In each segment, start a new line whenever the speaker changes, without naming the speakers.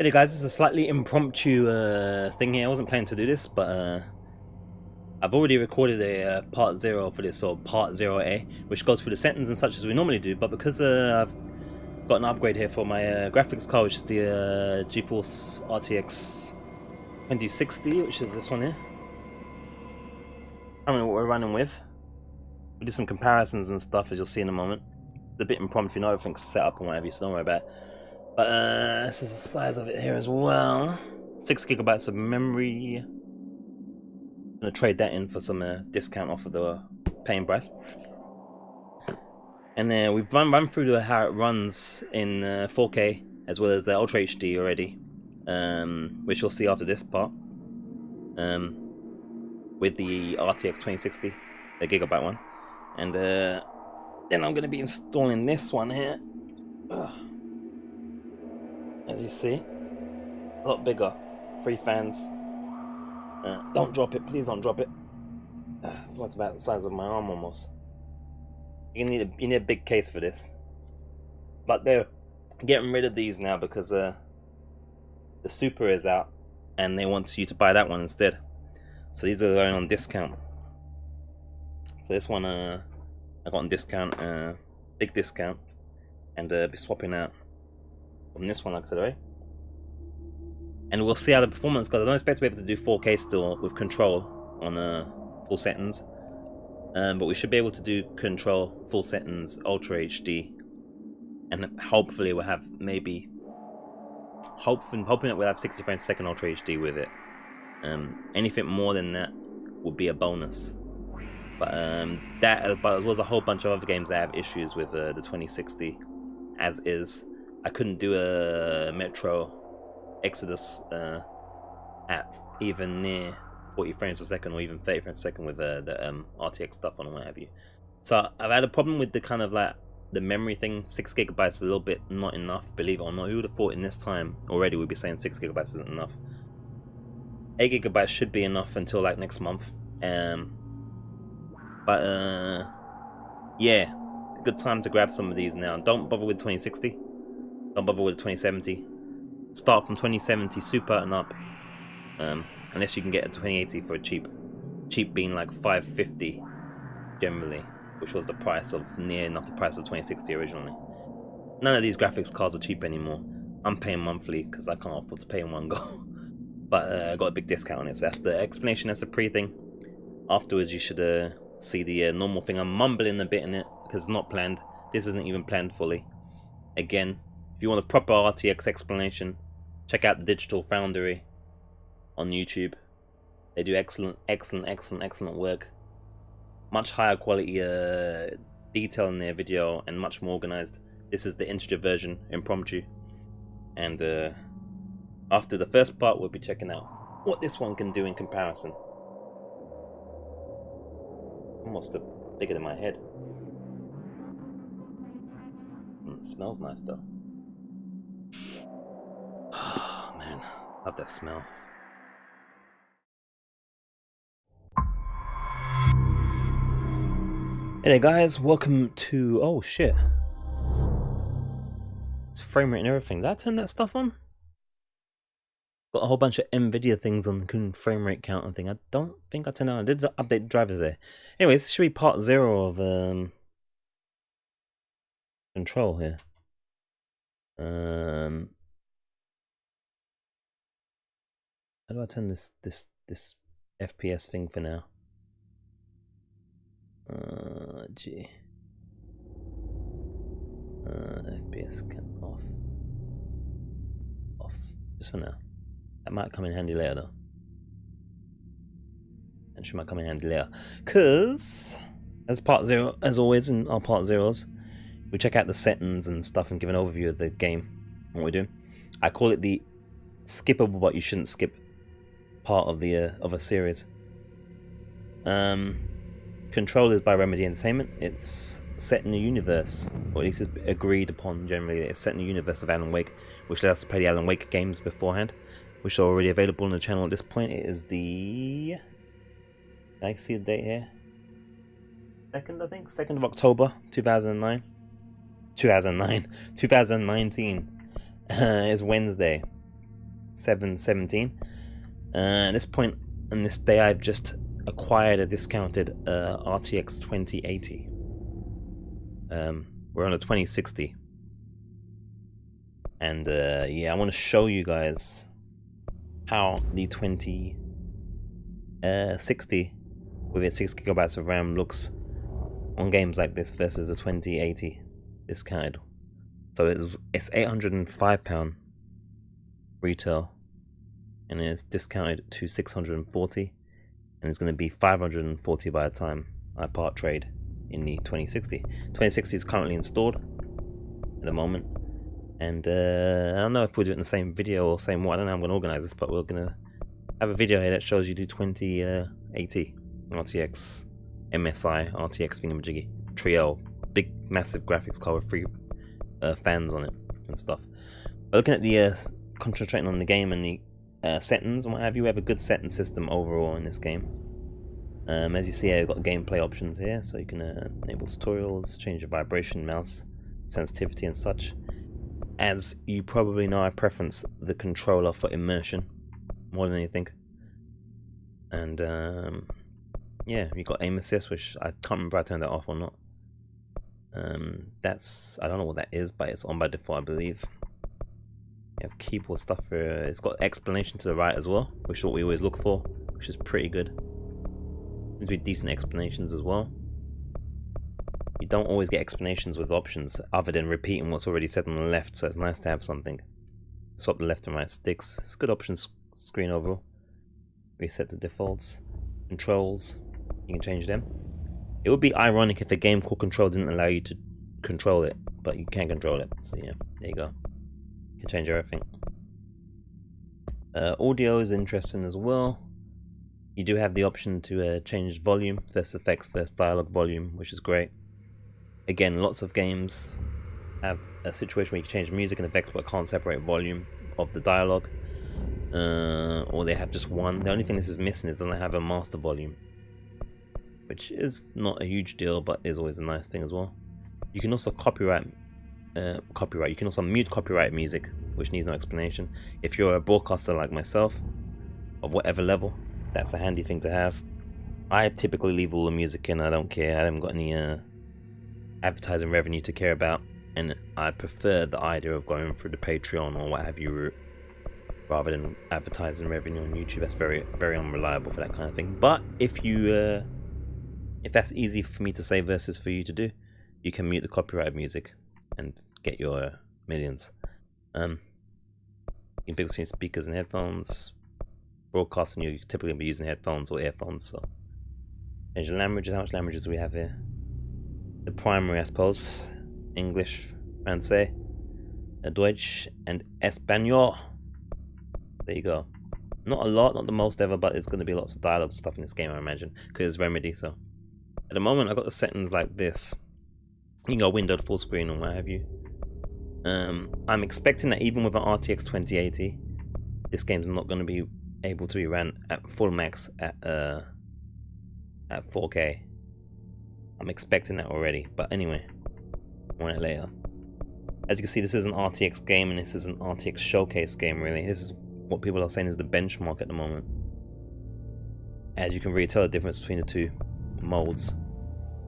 Hey guys, this is a slightly impromptu thing here. I wasn't planning to do this, but I've already recorded a part 0 for this, or part 0A, which goes through the settings and such as we normally do, but because I've got an upgrade here for my graphics card, which is the GeForce RTX 2060, which is this one here. I don't know what we're running with. We'll do some comparisons and stuff, as you'll see in a moment. It's a bit impromptu, not everything's set up and whatever, so don't worry about it. But this is the size of it here as well. 6 gigabytes of memory. I'm gonna trade that in for some discount off of the paying price. And then we've run through how it runs in 4K as well as Ultra HD already, which you'll see after this part. With the RTX 2060, the gigabyte one, and then I'm gonna be installing this one here. As you see, a lot bigger. 3 fans. Don't drop it, please don't drop it. What's about the size of my arm almost. You need a big case for this. But they're getting rid of these now because the Super is out and they want you to buy that one instead. So these are going on discount. So this one I got on discount, big discount, and be swapping out from this one, like I said, right? And we'll see how the performance goes. I don't expect to be able to do 4K still with control on full settings, but we should be able to do control full settings Ultra HD, and hopefully we'll have hoping that we'll have 60 frames per second Ultra HD with it. Anything more than that would be a bonus. But there was a whole bunch of other games that have issues with the 2060 as is. I couldn't do a Metro Exodus at even near 40 frames per second or even 30 frames per second with the RTX stuff on and what have you. So I've had a problem with the kind of like the memory thing. 6 gigabytes is a little bit not enough, believe it or not. Who would have thought in this time already we'd be saying 6 gigabytes isn't enough. 8 gigabytes should be enough until like next month. But yeah, good time to grab some of these now. Don't bother with 2060. Don't bother with 2070. Start from 2070 Super and up, unless you can get a 2080 for a cheap being like 550 generally, which was the price of near enough the price of 2060 originally. None of these graphics cards are cheap anymore. I'm paying monthly because I can't afford to pay in one go. But I got a big discount on it, so that's the explanation. That's the pre-thing. Afterwards you should see the normal thing. I'm mumbling a bit in it because it's not planned. This isn't even planned fully. Again, if you want a proper RTX explanation, check out the Digital Foundry on YouTube. They do excellent work. Much higher quality detail in their video and much more organized. This is the integer version, impromptu. And after the first part, we'll be checking out what this one can do in comparison. Almost bigger than my head. It smells nice though. Oh man, love that smell. Hey there guys, welcome to... oh shit. It's frame rate and everything. Did I turn that stuff on? Got a whole bunch of NVIDIA things on the frame rate count and thing. I don't think I turned it on. I did update the drivers there. Anyways, this should be part 0 of control here. How do I turn this FPS thing for now? Gee. FPS off. Just for now. That might come in handy later though. And she might come in handy later. Cause as part 0, as always in our part 0s, we check out the settings and stuff and give an overview of the game. What we do. I call it the skippable but you shouldn't skip part of the of a series. Control is by Remedy Entertainment. It's set in the universe, or at least it's agreed upon generally. It's set in the universe of Alan Wake, which lets us play the Alan Wake games beforehand, which are already available on the channel at this point. It is the... I can see the date here. 2nd, I think? 2nd of October, 2009. 2019 is Wednesday. 717. At this point on this day, I've just acquired a discounted RTX 2080. We're on a 2060, and yeah, I want to show you guys how the 2060 with its 6 GB of RAM looks on games like this versus the 2080 discounted. So it's £805 retail, and it's discounted to 640, and it's going to be 540 by the time I part trade in the 2060. 2060 is currently installed at the moment, and I don't know if we'll do it in the same video or same what. I don't know how I'm going to organize this, but we're going to have a video here that shows you the 2080 RTX MSI RTX thingamajiggy trio, big massive graphics card with 3 fans on it and stuff. But looking at the concentrating on the game and the settings and what have you, we have a good setting system overall in this game. As you see here, we've got gameplay options here, so you can enable tutorials, change your vibration, mouse sensitivity and such. As you probably know, I preference the controller for immersion more than anything. And yeah, you got aim assist, which I can't remember if I turned that off or not. I don't know what that is, but it's on by default, I believe. You have keyboard stuff for, it's got explanation to the right as well, which is what we always look for, which is pretty good. Seems to be decent explanations as well. You don't always get explanations with options other than repeating what's already said on the left, so it's nice to have something. Swap the left and right sticks. It's a good options screen overall. Reset the defaults. Controls, you can change them. It would be ironic if the game called Control didn't allow you to control it, but you can control it. So yeah, there you go. You can change everything. Audio is interesting as well. You do have the option to change volume, first effects, first dialogue volume, which is great. Again, lots of games have a situation where you can change music and effects but can't separate volume of the dialogue. Or they have just one. The only thing this is missing is it doesn't have a master volume, which is not a huge deal, but is always a nice thing as well. You can also you can also mute copyright music, which needs no explanation. If you're a broadcaster like myself, of whatever level, that's a handy thing to have. I typically leave all the music in. I don't care. I haven't got any advertising revenue to care about, and I prefer the idea of going through the Patreon or what have you route rather than advertising revenue on YouTube. That's very, very unreliable for that kind of thing. But if you if that's easy for me to say versus for you to do, you can mute the copyright music and get your millions. You can pick between speakers and headphones. Broadcasting, you typically be using headphones or earphones. So change the languages. How much languages do we have here? The primary, I suppose: English, Francais, Deutsch, and Espanol. There you go. Not a lot, not the most ever, but there's going to be lots of dialogue stuff in this game, I imagine, because it's Remedy. So at the moment, I got the settings like this. You can go windowed full screen and what have you. I'm expecting that even with an RTX 2080, this game's not going to be able to be ran at full max at 4K. I'm expecting that already, but anyway, more on it later. As you can see, this is an RTX game, and this is an RTX showcase game, really. This is what people are saying is the benchmark at the moment. As you can really tell the difference between the two modes.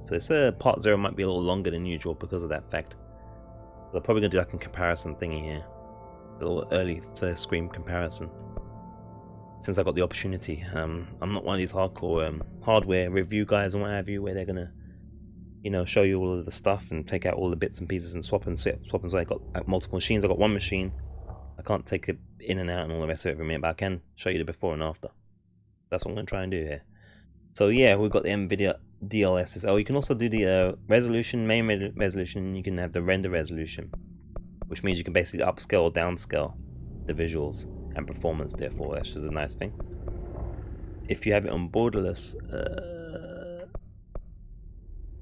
So this part 0 might be a little longer than usual because of that fact. But I'm probably going to do like a comparison thingy here. A little early first screen comparison. Since I got the opportunity. I'm not one of these hardcore hardware review guys and what have you, where they're going to, you know, show you all of the stuff and take out all the bits and pieces and swap and swap. So I got multiple machines. I got one machine. I can't take it in and out and all the rest of it every minute, but I can show you the before and after. That's what I'm going to try and do here. So yeah, we've got the NVIDIA DLSS. You can also do the resolution, main resolution. You can have the render resolution, which means you can basically upscale or downscale the visuals and performance. Therefore, that's just a nice thing. If you have it on borderless,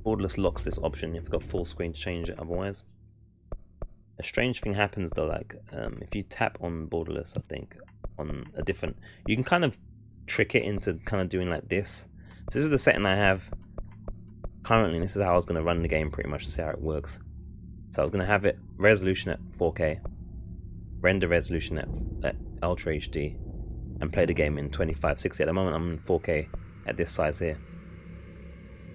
borderless locks this option. You've got full screen to change it otherwise. A strange thing happens though, like if you tap on borderless, I think on a different, you can kind of trick it into kind of doing like this. So this is the setting I have currently, and this is how I was going to run the game pretty much to see how it works. So I was going to have it resolution at 4K, render resolution at Ultra HD and play the game in 2560. At the moment I'm in 4K at this size here.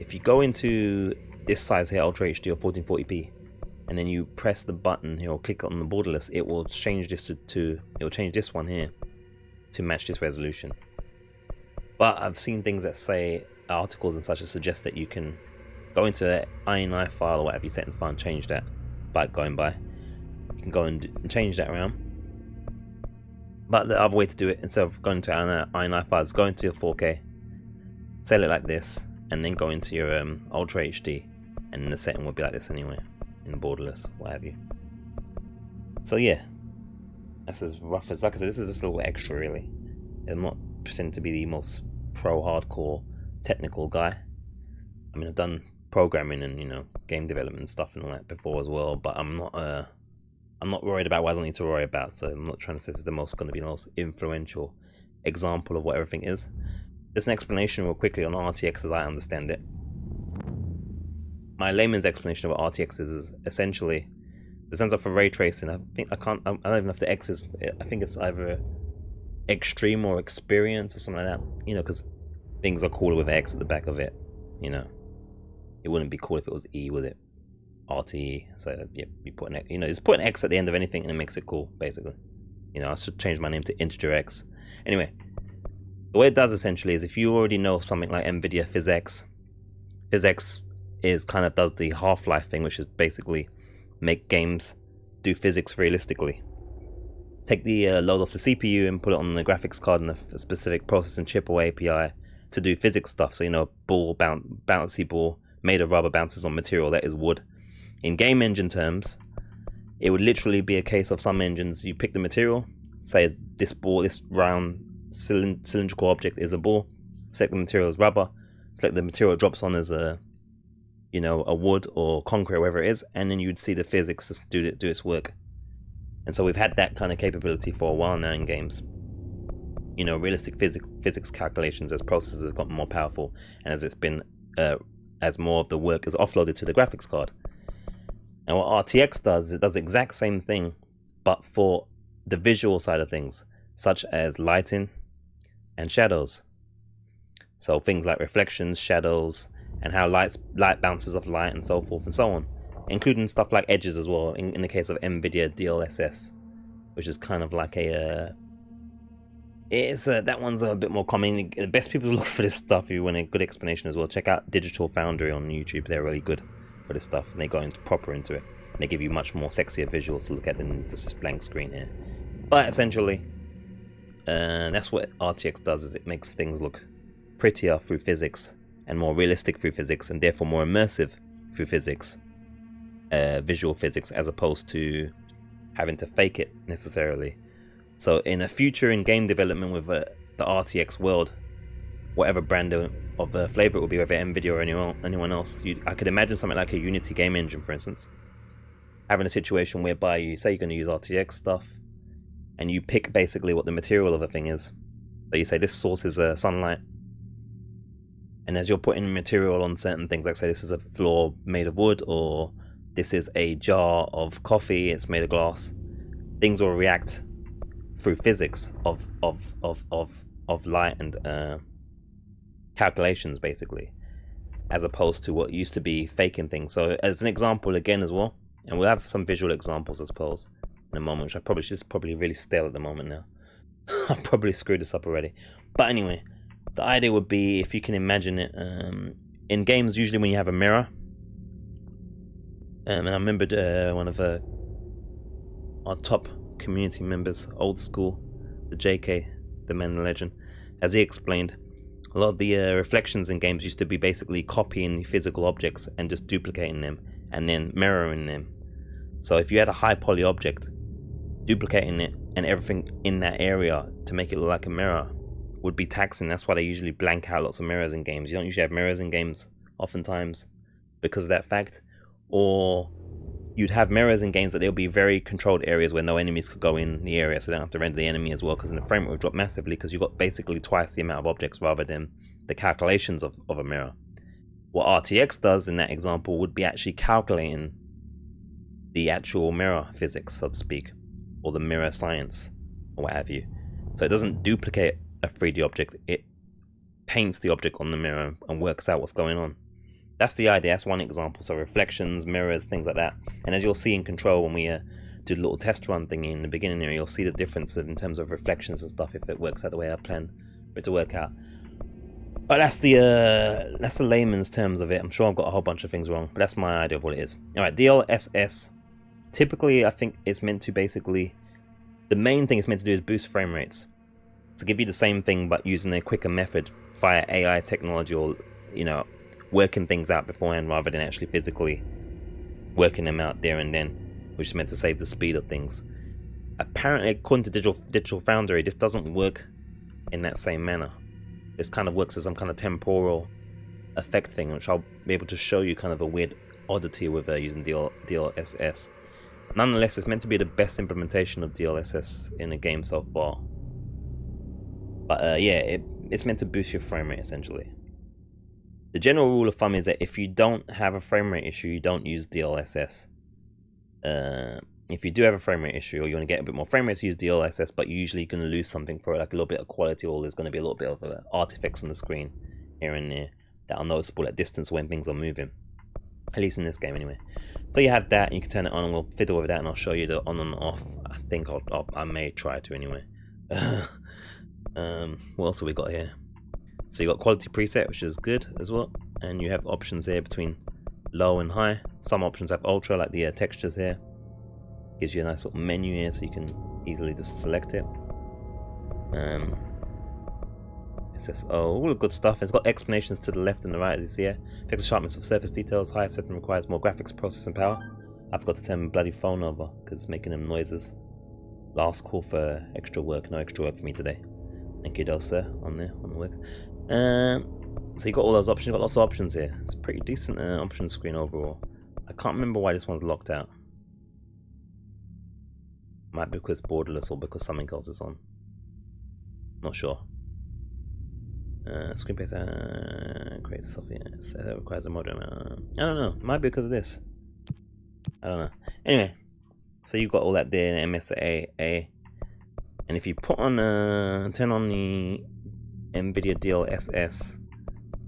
If you go into this size here, Ultra HD or 1440p, and then you press the button here or click on the borderless, it will change this it will change this one here to match this resolution. But I've seen things that say, articles and such that suggest that you can go into an INI file or whatever your settings file and change that by going by. You can go and change that around. But the other way to do it, instead of going to an INI file, is go into your 4K, set it like this, and then go into your Ultra HD, and then the setting will be like this anyway, in borderless, what have you. So yeah, that's as rough as, like I said, this is just a little extra really. I'm not pretending to be the most pro hardcore technical guy. I mean, I've done programming and, you know, game development stuff and all that before as well, but I'm not worried about what I don't need to worry about. So I'm not trying to say this is the most going to be the most influential example of what everything is. Just an explanation real quickly on RTX as I understand it. My layman's explanation of what RTX is essentially the sense of for ray tracing. I don't even know if the X is, I think it's either extreme or experience or something like that, you know, because things are cooler with X at the back of it, you know. It wouldn't be cool if it was E with it, RTE. So yeah, you put an X, you know, just put an X at the end of anything and it makes it cool, basically. You know, I should change my name to integer X. Anyway, the way it does essentially is if you already know something like NVIDIA PhysX is kind of does the Half-Life thing, which is basically make games do physics realistically. Take the load off the CPU and put it on the graphics card and a specific processing chip or API to do physics stuff. So, you know, bouncy ball made of rubber bounces on material that is wood. In game engine terms, it would literally be a case of some engines, you pick the material, say this ball, this round cylindrical object is a ball, select the material as rubber, select the material it drops on as a, you know, a wood or concrete, whatever it is, and then you'd see the physics to do its work. And so we've had that kind of capability for a while now in games. You know, realistic physics calculations as processors have gotten more powerful and as it's been as more of the work is offloaded to the graphics card. And what RTX does, it does the exact same thing, but for the visual side of things, such as lighting and shadows. So things like reflections, shadows, and how light bounces off light and so forth and so on. Including stuff like edges as well, in the case of NVIDIA DLSS, which is kind of like a that one's a bit more common. The best people to look for this stuff if you want a good explanation as well. Check out Digital Foundry on YouTube. They're really good for this stuff, and they go proper into it. They give you much more sexier visuals to look at than just this blank screen here. But essentially, that's what RTX does, is it makes things look prettier through physics and more realistic through physics, and therefore more immersive through physics, visual physics, as opposed to having to fake it necessarily. So in a future in game development with the RTX world, whatever brand of flavor it will be, whether NVIDIA or anyone else, I could imagine something like a Unity game engine, for instance, having a situation whereby you say you're going to use RTX stuff, and you pick basically what the material of a thing is. So you say this source is sunlight, and as you're putting material on certain things, like say this is a floor made of wood, or this is a jar of coffee, it's made of glass, things will react through physics of light and calculations, basically, as opposed to what used to be faking things. So as an example again as well, and we'll have some visual examples I suppose in a moment, which is probably really stale at the moment now. I've probably screwed this up already, but anyway, the idea would be, if you can imagine it, in games usually when you have a mirror, and I remembered one of our top community members, old school, the JK, the man, the legend, as he explained, a lot of the reflections in games used to be basically copying physical objects and just duplicating them and then mirroring them. So if you had a high poly object, duplicating it and everything in that area to make it look like a mirror would be taxing. That's why they usually blank out lots of mirrors in games. You don't usually have mirrors in games oftentimes because of that fact. Or you'd have mirrors in games that there'll be very controlled areas where no enemies could go in the area, so they don't have to render the enemy as well, because then the frame rate would drop massively because you've got basically twice the amount of objects rather than the calculations of a mirror. What RTX does in that example would be actually calculating the actual mirror physics, so to speak, or the mirror science, or what have you. So it doesn't duplicate a 3D object, it paints the object on the mirror and works out what's going on. That's the idea, that's one example. So reflections, mirrors, things like that. And as you'll see in Control, when we do the little test run thingy in the beginning here, you'll see the difference in terms of reflections and stuff if it works out the way I plan for it to work out. But that's the layman's terms of it. I'm sure I've got a whole bunch of things wrong, but that's my idea of what it is. Alright, DLSS, typically I think it's meant to basically, the main thing it's meant to do is boost frame rates. To give you the same thing but using a quicker method via AI technology, or, you know, working things out beforehand rather than actually physically working them out there and then, which is meant to save the speed of things. Apparently, according to Digital Foundry, this doesn't work in that same manner. This kind of works as some kind of temporal effect thing, which I'll be able to show you, kind of a weird oddity with using DLSS. Nonetheless, it's meant to be the best implementation of DLSS in a game so far. But yeah, it's meant to boost your frame rate essentially. The general rule of thumb is that if you don't have a frame rate issue, you don't use DLSS. If you do have a frame rate issue, or you want to get a bit more frame rates, use DLSS, but you're usually going to lose something for it, like a little bit of quality, or there's going to be a little bit of artifacts on the screen here and there that are noticeable at distance when things are moving. At least in this game anyway. So you have that, and you can turn it on, and we'll fiddle with that, and I'll show you the on and off. I think I may try to anyway. What else have we got here? So you got quality preset, which is good as well, and you have options here between low and high. Some options have ultra, like the textures here. Gives you a nice little menu here, so you can easily just select it. It says, oh, all the good stuff. It's got explanations to the left and the right, as you see here. Fix the sharpness of surface details. Higher setting requires more graphics processing power. I forgot to turn my bloody phone over because it's making them noises. Last call for extra work. No extra work for me today. Thank you, though, sir, on the work. So you got all those options. You've got lots of options here. It's a pretty decent option screen overall. I can't remember why this one's locked out. Might be because it's borderless, or because something else is on. Not sure. Screen paste creates software. That requires a modem. I don't know. Might be because of this. I don't know. Anyway, so you've got all that there in MSA, and if you put on turn on the NVIDIA DLSS,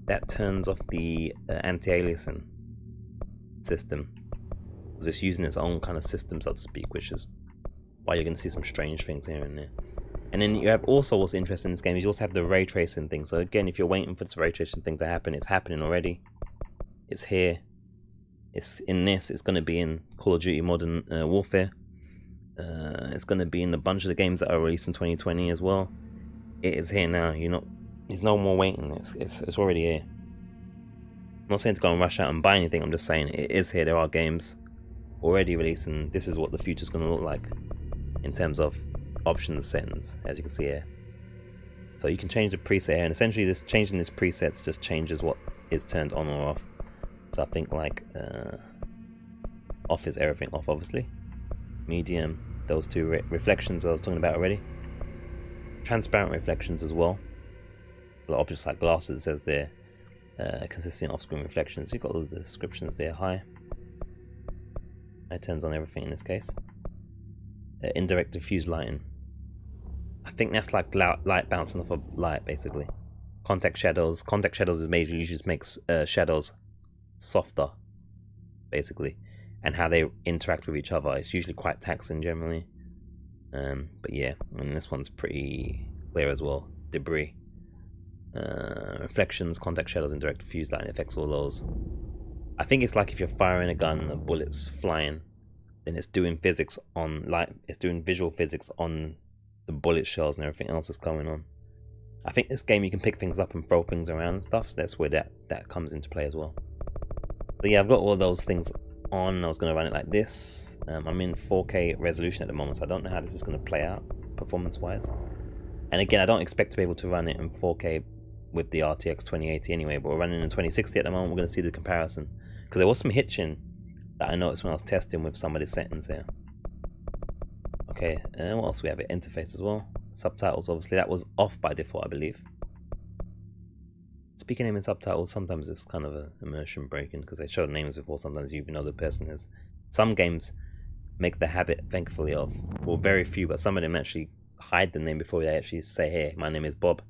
that turns off the anti-aliasing system, because it's using its own kind of system, so to speak, which is why you're going to see some strange things here and there. And then you have also, what's interesting in this game is you also have the ray tracing thing. So again, if you're waiting for this ray tracing thing to happen, it's happening already. It's here. It's in this. It's going to be in Call of Duty Modern Warfare. It's going to be in a bunch of the games that are released in 2020 as well. It is here now. There's no more waiting. It's already here. I'm not saying to go and rush out and buy anything. I'm just saying it is here. There are games already released, and this is what the future's going to look like in terms of options settings, as you can see here. So you can change the preset here, and essentially this changing this presets just changes what is turned on or off. So I think like off is everything off, obviously. Medium, those two reflections I was talking about already. Transparent reflections as well. A lot of objects like glasses, it says there, consistent off-screen reflections. You've got all the descriptions there. High. It turns on everything in this case. Indirect diffuse lighting. I think that's like light bouncing off of light, basically. Contact shadows. Contact shadows is usually just makes shadows softer, basically, and how they interact with each other. It's usually quite taxing generally. But yeah, and this one's pretty clear as well. Debris. Reflections, contact shadows, indirect diffuse lighting affects all those. I think it's like if you're firing a gun and a bullet's flying, then it's doing physics on light. It's doing visual physics on the bullet shells and everything else that's going on. I think this game you can pick things up and throw things around and stuff, so that's where that comes into play as well. But yeah, I've got all those things on. I was going to run it like this. I'm in 4K resolution at the moment, so I don't know how this is going to play out performance wise. And again, I don't expect to be able to run it in 4K with the RTX 2080 anyway, but we're running in 2060 at the moment. We're going to see the comparison, because there was some hitching that I noticed when I was testing with some of the settings here. Okay, and what else we have? It interface as well. Subtitles, obviously that was off by default, I believe. Speaking in subtitles, sometimes it's kind of a immersion breaking, because they show names before sometimes you even know the person is. Some games make the habit, thankfully, of, well, very few, but some of them actually hide the name before they actually say, hey, my name is Bob.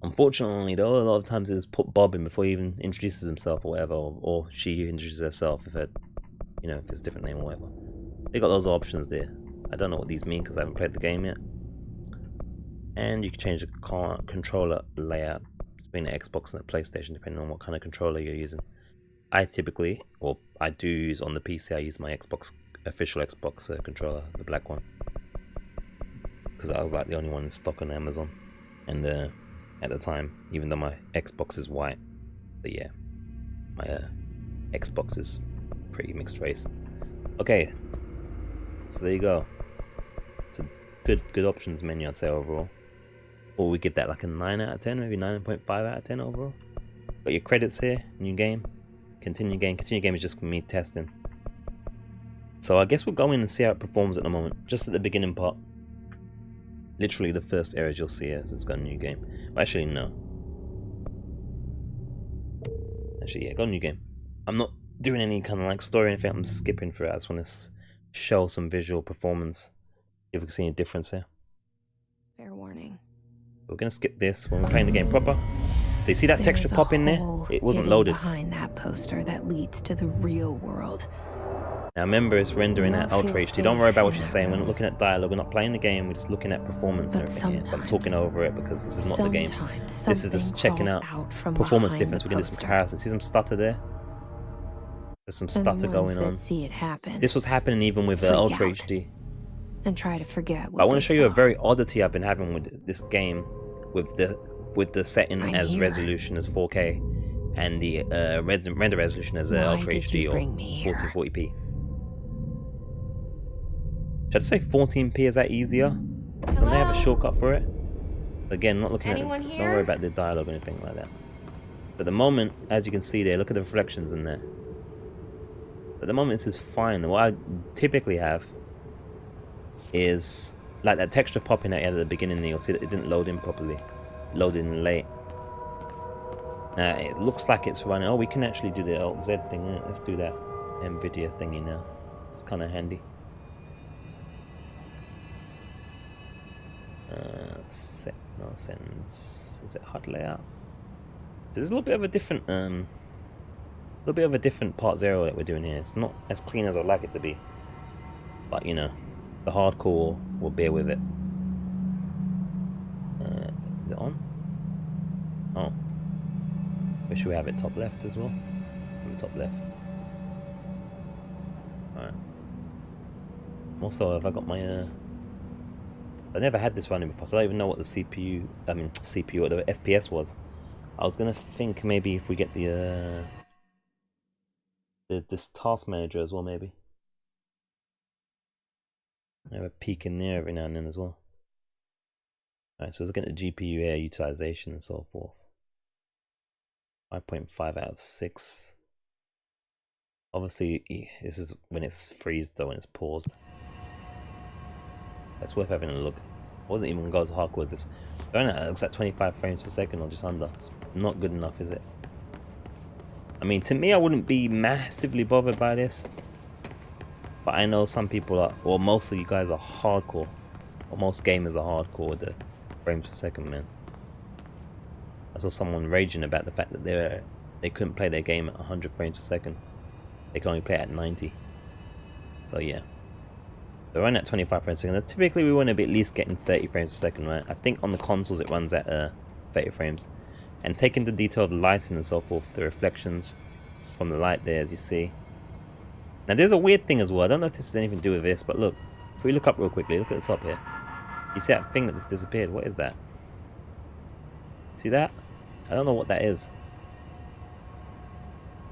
Unfortunately, though, a lot of times they just put Bob in before he even introduces himself or whatever, or she introduces herself if it, you know, if it's a different name or whatever. They got loads of options there. I don't know what these mean because I haven't played the game yet. And you can change the controller layout between the Xbox and the PlayStation depending on what kind of controller you're using. I typically, or I do use on the PC, I use my Xbox, official Xbox controller, the black one. Because I was like the only one in stock on Amazon. And at the time, even though my Xbox is white, but yeah, my Xbox is pretty mixed race. Okay, so there you go. It's a good options menu, I'd say, overall. Or we give that like a 9 out of 10, maybe 9.5 out of 10 overall. Got your credits here, new game, continue game. Continue game is just me testing. So I guess we'll go in and see how it performs at the moment, just at the beginning part. Literally the first areas you'll see as it's got a new game. But actually, no. Actually, yeah, got a new game. I'm not doing any kind of like story or anything, I'm skipping through it. I just want to show some visual performance. If we can see any difference here.
Fair warning.
We're gonna skip this when we're playing the game proper. So you see that texture pop in there? It wasn't loaded.
Behind that poster that leads to the real world.
Now remember, it's rendering at Ultra HD. Don't worry about what she's saying. We're not looking at dialogue. We're not playing the game. We're just looking at performance and everything here. So I'm talking over it because this is not the game. This is just checking out performance difference. We can do some comparison. See some stutter there? There's some stutter going on. This was happening even with Ultra HD.
And try to forget what
I want to show you a very oddity I've been having with this game, with the setting as resolution as 4K and the render resolution as Ultra HD or 1440p. Should I say 14p? Is that easier? Don't they have a shortcut for it? Again, not looking at it. Don't worry about the dialogue or anything like that. But at the moment, as you can see there, look at the reflections in there. At the moment, this is fine. What I typically have is like that texture popping at the beginning there. You'll see that it didn't load in properly, loaded in late. Now it looks like it's running. Oh, we can actually do the Alt Z thing. Let's do that NVIDIA thingy now. It's kind of handy. Settings. Is it HUD layout? There's a little bit of a different part 0 that we're doing here. It's not as clean as I'd like it to be, but you know, the hardcore will bear with it. Is it on? Oh. Where should we have it? Top left as well? On the top left. Alright. Also, have I got my I never had this running before, so I don't even know what the CPU, what the FPS was. I was gonna think maybe if we get this task manager as well, maybe. I have a peek in there every now and then as well. Alright, so looking at the GPU air utilization and so forth. 5.5 out of 6. Obviously, this is when it's freezed though, when it's paused. That's worth having a look. I wasn't even going to go as hardcore as this. Going at it looks like 25 frames per second or just under. It's not good enough, is it? I mean, to me, I wouldn't be massively bothered by this. But I know some people are, or most of you guys are hardcore. Or most gamers are hardcore with the frames per second, man. I saw someone raging about the fact that they couldn't play their game at 100 frames per second. They can only play it at 90. So yeah. They're running at 25 frames per second. Typically we want to be at least getting 30 frames per second, right? I think on the consoles it runs at 30 frames. And taking the detail of the lighting and so forth, the reflections from the light there as you see. Now there's a weird thing as well. I don't know if this has anything to do with this, but look. If we look up real quickly, look at the top here. You see that thing that's disappeared? What is that? See that? I don't know what that is.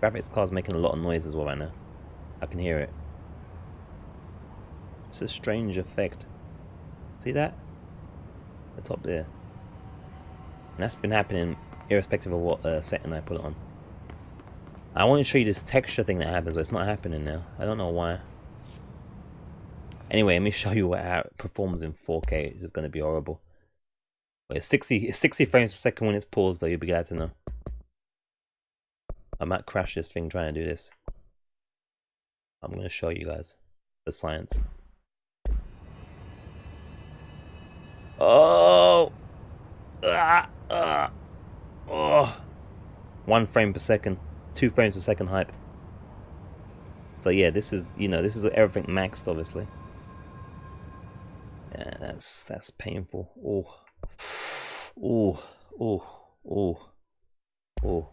Graphics card's making a lot of noise as well right now. I can hear it. It's a strange effect. See that? The top there. And that's been happening irrespective of what setting I put it on. I want to show you this texture thing that happens, but it's not happening now. I don't know why. Anyway, let me show you how it performs in 4K. It's just going to be horrible. But it's 60 frames per second when it's paused, though. You'll be glad to know. I might crash this thing trying to do this. I'm going to show you guys the science. Oh! Oh! 1 frame per second, 2 frames per second hype. So yeah, this is, you know, this is everything maxed, obviously. Yeah, that's painful. Oh, oh, oh, oh, oh.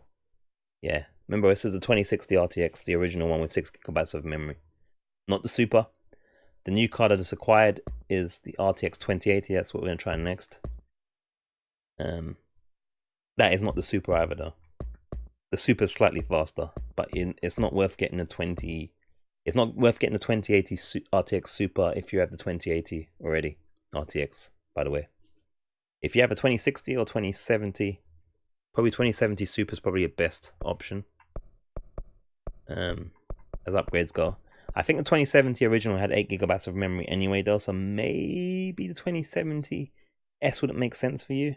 Yeah. Remember, this is the 2060 RTX, the original one with 6 gigabytes of memory, not the Super. The new card I just acquired is the RTX 2080. That's what we're gonna try next. That is not the Super either, though. The Super is slightly faster, but it's not worth getting the 20. It's not worth getting the 2080 RTX Super if you have the 2080 already. RTX, by the way. If you have a 2060 or 2070, probably 2070 Super is probably your best option. As upgrades go. I think the 2070 original had 8 gigabytes of memory anyway, though, so maybe the 2070 S wouldn't make sense for you.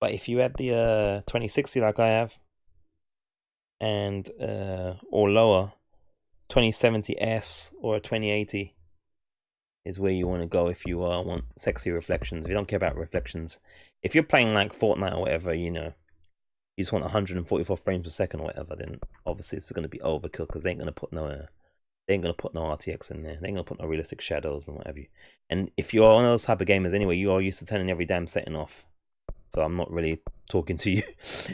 But if you have the 2060 like I have, and or lower, 2070S or a 2080 is where you want to go if you want sexy reflections. If you don't care about reflections, if you're playing like Fortnite or whatever, you know, you just want 144 frames per second or whatever, then obviously it's going to be overkill because they ain't going to put no RTX in there. They ain't going to put no realistic shadows and what have you. And if you're one of those type of gamers anyway, you are used to turning every damn setting off. So I'm not really talking to you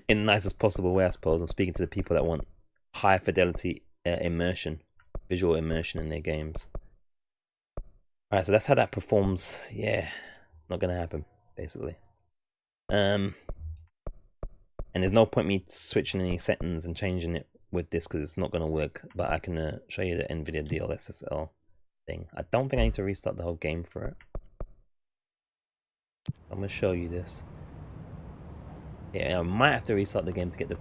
in the nicest possible way, I suppose. I'm speaking to the people that want high fidelity immersion, visual immersion in their games. Alright, so that's how that performs. Yeah, not gonna happen, basically. And there's no point me switching any settings and changing it with this because it's not gonna work. But I can show you the NVIDIA DLSS thing. I don't think I need to restart the whole game for it. I'm gonna show you this. Yeah, I might have to restart the game to get the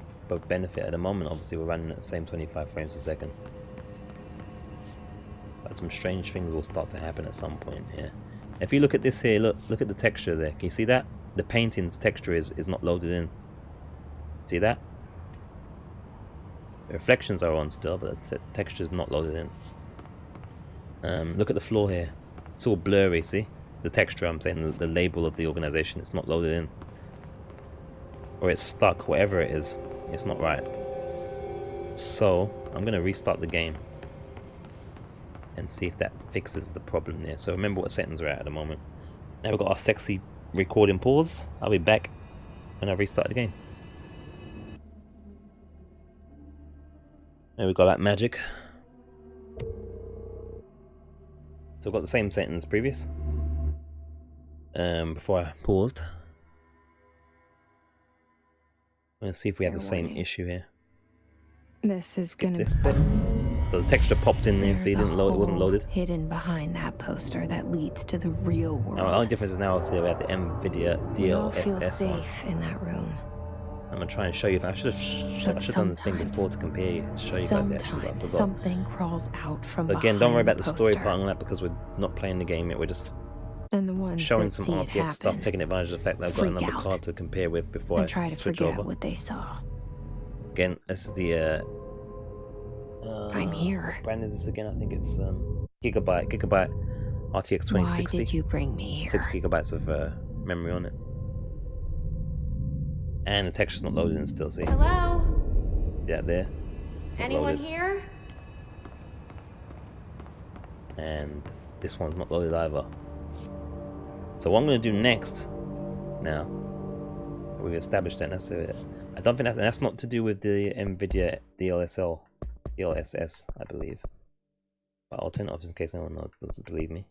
benefit. At the moment, obviously, we're running at the same 25 frames a second. But some strange things will start to happen at some point here. If you look at this here, look at the texture there. Can you see that? The painting's texture is not loaded in. See that? The reflections are on still, but the texture is not loaded in. Look at the floor here. It's all blurry, see? The texture, I'm saying, the label of the organization, it's not loaded in. Or it's stuck, whatever it is, it's not right. So I'm gonna restart the game and see if that fixes the problem there. So remember what settings we're at the moment. Now we've got our sexy recording pause. I'll be back when I restart the game. There we go, like magic. So I've got the same settings previous. Before I paused. Let's see if we have the same issue here.
This is gonna
this bit. So the texture popped in there, so it didn't load. It wasn't loaded.
Hidden behind that poster that leads to the real world.
Now, the only difference is now obviously we have the NVIDIA DLSS.
Feel safe in that room.
I'm gonna try and show you. I should have done the thing before to compare you, to show you guys actually. But I forgot.
Something crawls out from
But again, don't worry about the story
poster.
part on that because we're not playing the game yet. We're just
And the ones
showing
that
some
see it
RTX stuff,
happen,
taking advantage of the fact that I've got
freak
another
out
card to compare with before
and
I
try to
switch
forget
over.
what they saw.
Again, this is the
I'm here.
What brand is this again? I think it's Gigabyte RTX 2060.
Why did you bring me here?
6 gigabytes of memory on it. And the texture's not loaded in still, see?
Hello?
Yeah, there. It's not
Anyone
loaded.
here?
And this one's not loaded either. So what I'm going to do next, now, we've established that, that's it. I don't think that's not to do with the NVIDIA DLSS, I believe. But I'll turn it off just in case anyone doesn't believe me.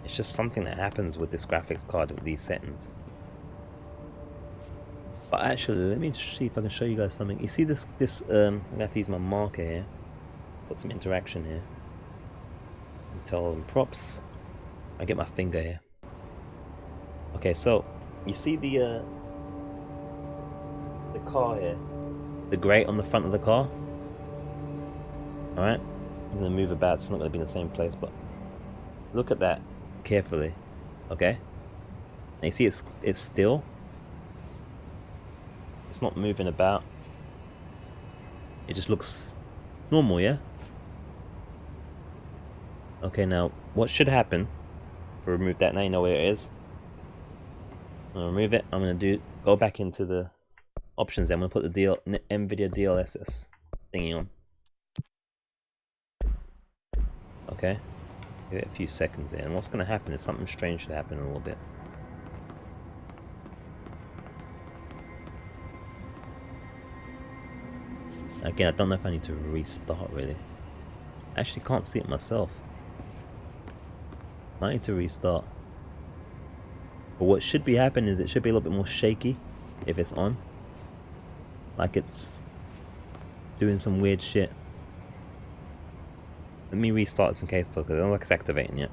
It's just something that happens with this graphics card with these settings. But actually, let me see if I can show you guys something. You see this I'm gonna have to use my marker here. Got some interaction here. Tell them props. I get my finger here. Okay, so you see the car here, the grate on the front of the car. All right, I'm gonna move about. So it's not gonna be in the same place, but look at that carefully. Okay, and you see it's still. It's not moving about. It just looks normal, yeah. Okay, now what should happen to remove that? Now you know where it is. I'm gonna remove it. I'm gonna go back into the options. I'm gonna put the NVIDIA DLSS thingy on. Okay, give it a few seconds there, and what's gonna happen is something strange should happen in a little bit. Again, I don't know if I need to restart really. I actually can't see it myself. Might need to restart. But what should be happening is it should be a little bit more shaky if it's on. Like it's doing some weird shit. Let me restart this in case though, because I don't like it's activating yet.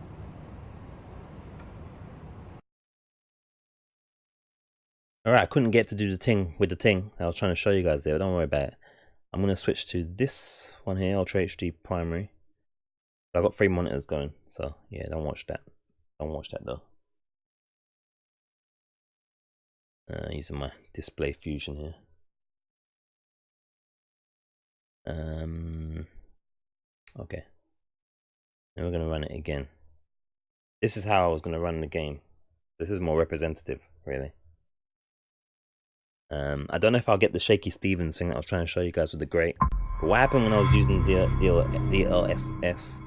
Alright, I couldn't get to do the thing with the thing I was trying to show you guys there, but don't worry about it. I'm going to switch to this one here, Ultra HD Primary. I've got 3 monitors going, so yeah, don't watch that. Don't watch that though. Using my display fusion here. Okay. Then we're going to run it again. This is how I was going to run the game. This is more representative, really. I don't know if I'll get the Shaky Stevens thing that I was trying to show you guys with the grate. But what happened when I was using the DLSS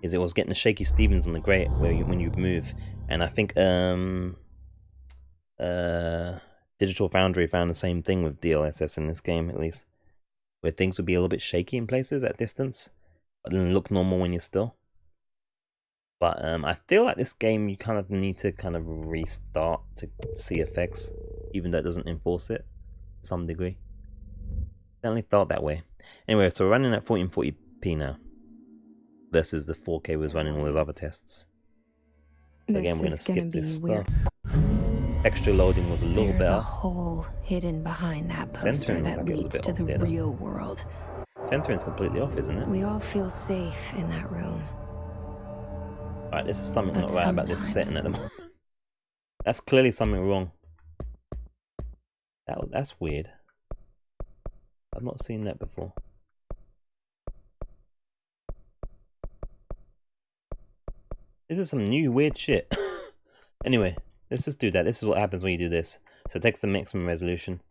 is it was getting the Shaky Stevens on the grate when you move. And I think Digital Foundry found the same thing with DLSS in this game, at least. Where things would be a little bit shaky in places at distance, but then look normal when you're still. But I feel like this game you kind of need to kind of restart to see effects, even though it doesn't enforce it to some degree. Definitely felt that way. Anyway, so we're running at 1440p now versus the 4K was running all those other tests. So again, we're going to skip this stuff. Texture loading was a little better.
There's a hole hidden behind that poster that leads to the real world.
Centering's completely off, isn't it?
We all feel safe in that room.
Alright, this is something not right about this setting at the moment. That's clearly something wrong. That's weird. I've not seen that before. This is some new weird shit. Anyway, let's just do that. This is what happens when you do this. So it takes the maximum resolution,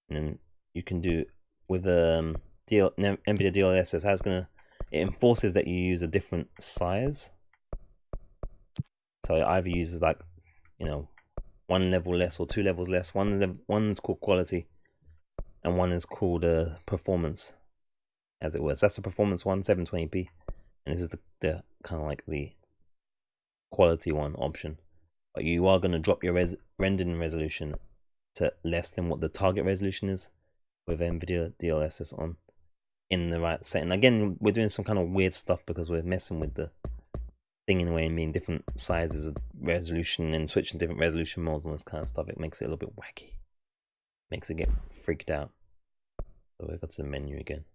and then you can do with NVIDIA DLSS. How it's gonna, it enforces that you use a different size. So it either uses like, you know, 1 level less or 2 levels less. One's called quality, and one is called performance, as it was. That's the performance one, 720p, and this is the kind of like the quality one option. But you are going to drop your rendering resolution to less than what the target resolution is with NVIDIA DLSS on in the right setting. Again, we're doing some kind of weird stuff because we're messing with the thing in a way and being different sizes of resolution and switching different resolution modes and this kind of stuff. It makes it a little bit wacky. Makes it get freaked out. So we go to the menu again.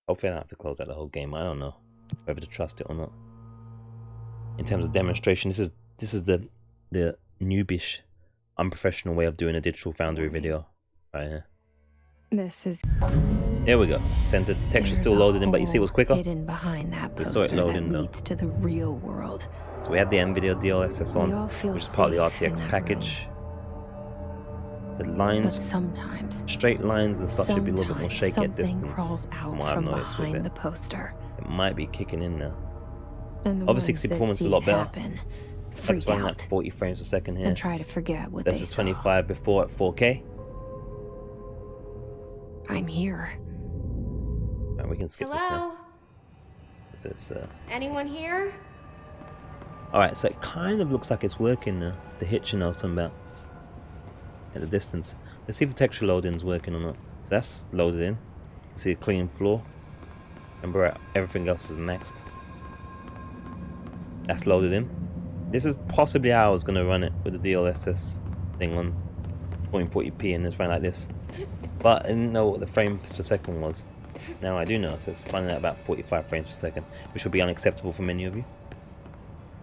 Hopefully I don't have to close out the whole game. I don't know whether to trust it or not. In terms of demonstration, this is the noobish, unprofessional way of doing a Digital Foundry video right here.
This is.
There we go. Center texture still loaded in, but you see it was quicker.
Hidden behind that
We saw it loading
that
though.
leads to the real world.
So we had the NVIDIA DLSS on, which is part of the RTX package. The lines,
But sometimes,
straight lines and stuff should be a little bit more shaky at distance.
crawls out
From what I've noticed with
behind
it.
the poster.
It might be kicking in now.
And the
Obviously,
ones
the
that
performance is a
see
lot
it
better.
happen,
But it's
freak
running
out
at 40 frames per second here.
and try to forget what
This
they
is
saw.
25 before at 4K.
I'm here.
Right, we can skip this now. This is,
Anyone here?
Alright, so it kind of looks like it's working now. The hitching I was talking about at the distance. Let's see if the texture loading is working or not. So that's loaded in. You see a clean floor. Remember, everything else is maxed. That's loaded in. This is possibly how I was going to run it with the DLSS thing on 1440p and it's running like this. But I didn't know what the frames per second was. Now I do know, so it's running at about 45 frames per second, which would be unacceptable for many of you.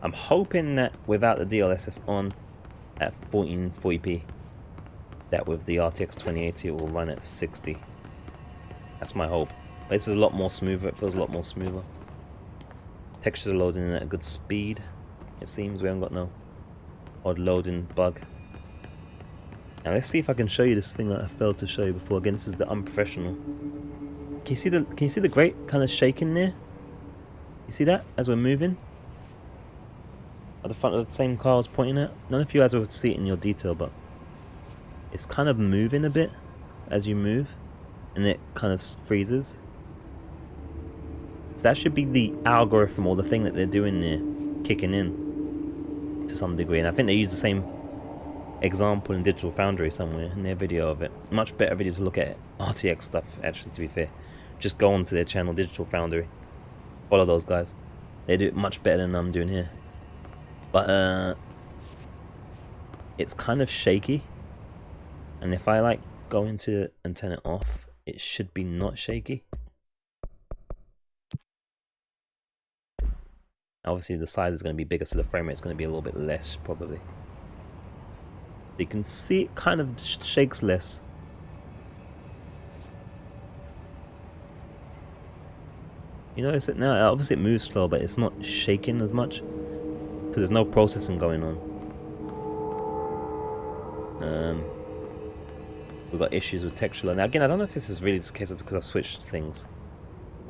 I'm hoping that without the DLSS on at 1440p, that with the RTX 2080 it will run at 60. That's my hope. But this is a lot more smoother, it feels a lot more smoother. Textures are loading in at a good speed. It seems we haven't got no odd loading bug. Now let's see if I can show you this thing that I failed to show you before. Again, this is the unprofessional. Can you see the grate kind of shaking there? You see that as we're moving? At the front of the same car I was pointing at? None of you guys will see it in your detail, but it's kind of moving a bit as you move, and it kind of freezes. So that should be the algorithm or the thing that they're doing there, kicking in to some degree. And I think they use the same example in Digital Foundry somewhere in their video of it. Much better video to look at RTX stuff, actually, to be fair. Just go onto their channel, Digital Foundry. Follow those guys. They do it much better than I'm doing here. But it's kind of shaky. And if I like go into it and turn it off, it should be not shaky. Obviously the size is going to be bigger, so the frame rate is going to be a little bit less probably. You can see it kind of shakes less. You notice it now? Obviously it moves slow, but it's not shaking as much because there's no processing going on. We've got issues with texture. Now again, I don't know if this is really the case because I've switched things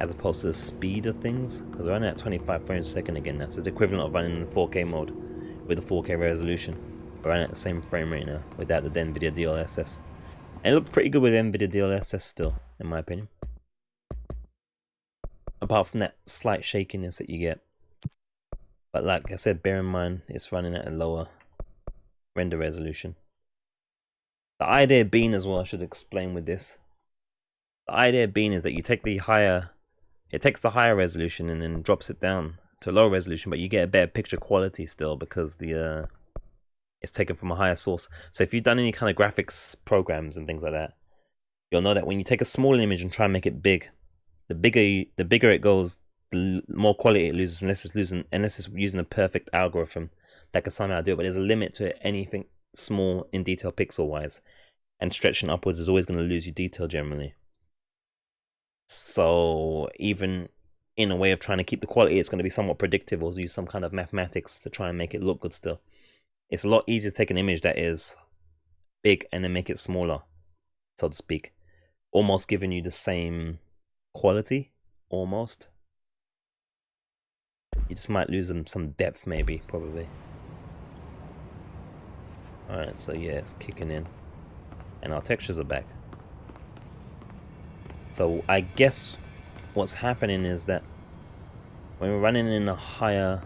as opposed to the speed of things, because we're running at 25 frames a second again now, so it's equivalent of running in 4K mode with a 4K resolution. We're running at the same frame rate now without the NVIDIA DLSS. And it looked pretty good with NVIDIA DLSS still, in my opinion. Apart from that slight shakiness that you get. But like I said, bear in mind it's running at a lower render resolution. The idea being as well, I should explain with this. The idea being is that you take the higher, it takes the higher resolution and then drops it down to a lower resolution, but you get a better picture quality still because the it's taken from a higher source. So if you've done any kind of graphics programs and things like that, you'll know that when you take a small image and try and make it big, the bigger it goes, the more quality it loses, unless it's using a perfect algorithm that can somehow do it. But there's a limit to it. Anything small in detail pixel wise, and stretching upwards is always going to lose you detail generally. So even in a way of trying to keep the quality, it's going to be somewhat predictive, or use some kind of mathematics to try and make it look good still. It's a lot easier to take an image that is big and then make it smaller, so to speak, almost giving you the same quality, almost. You just might lose some depth, maybe, probably. Alright, so yeah, it's kicking in. And our textures are back. So I guess what's happening is that when we're running in a higher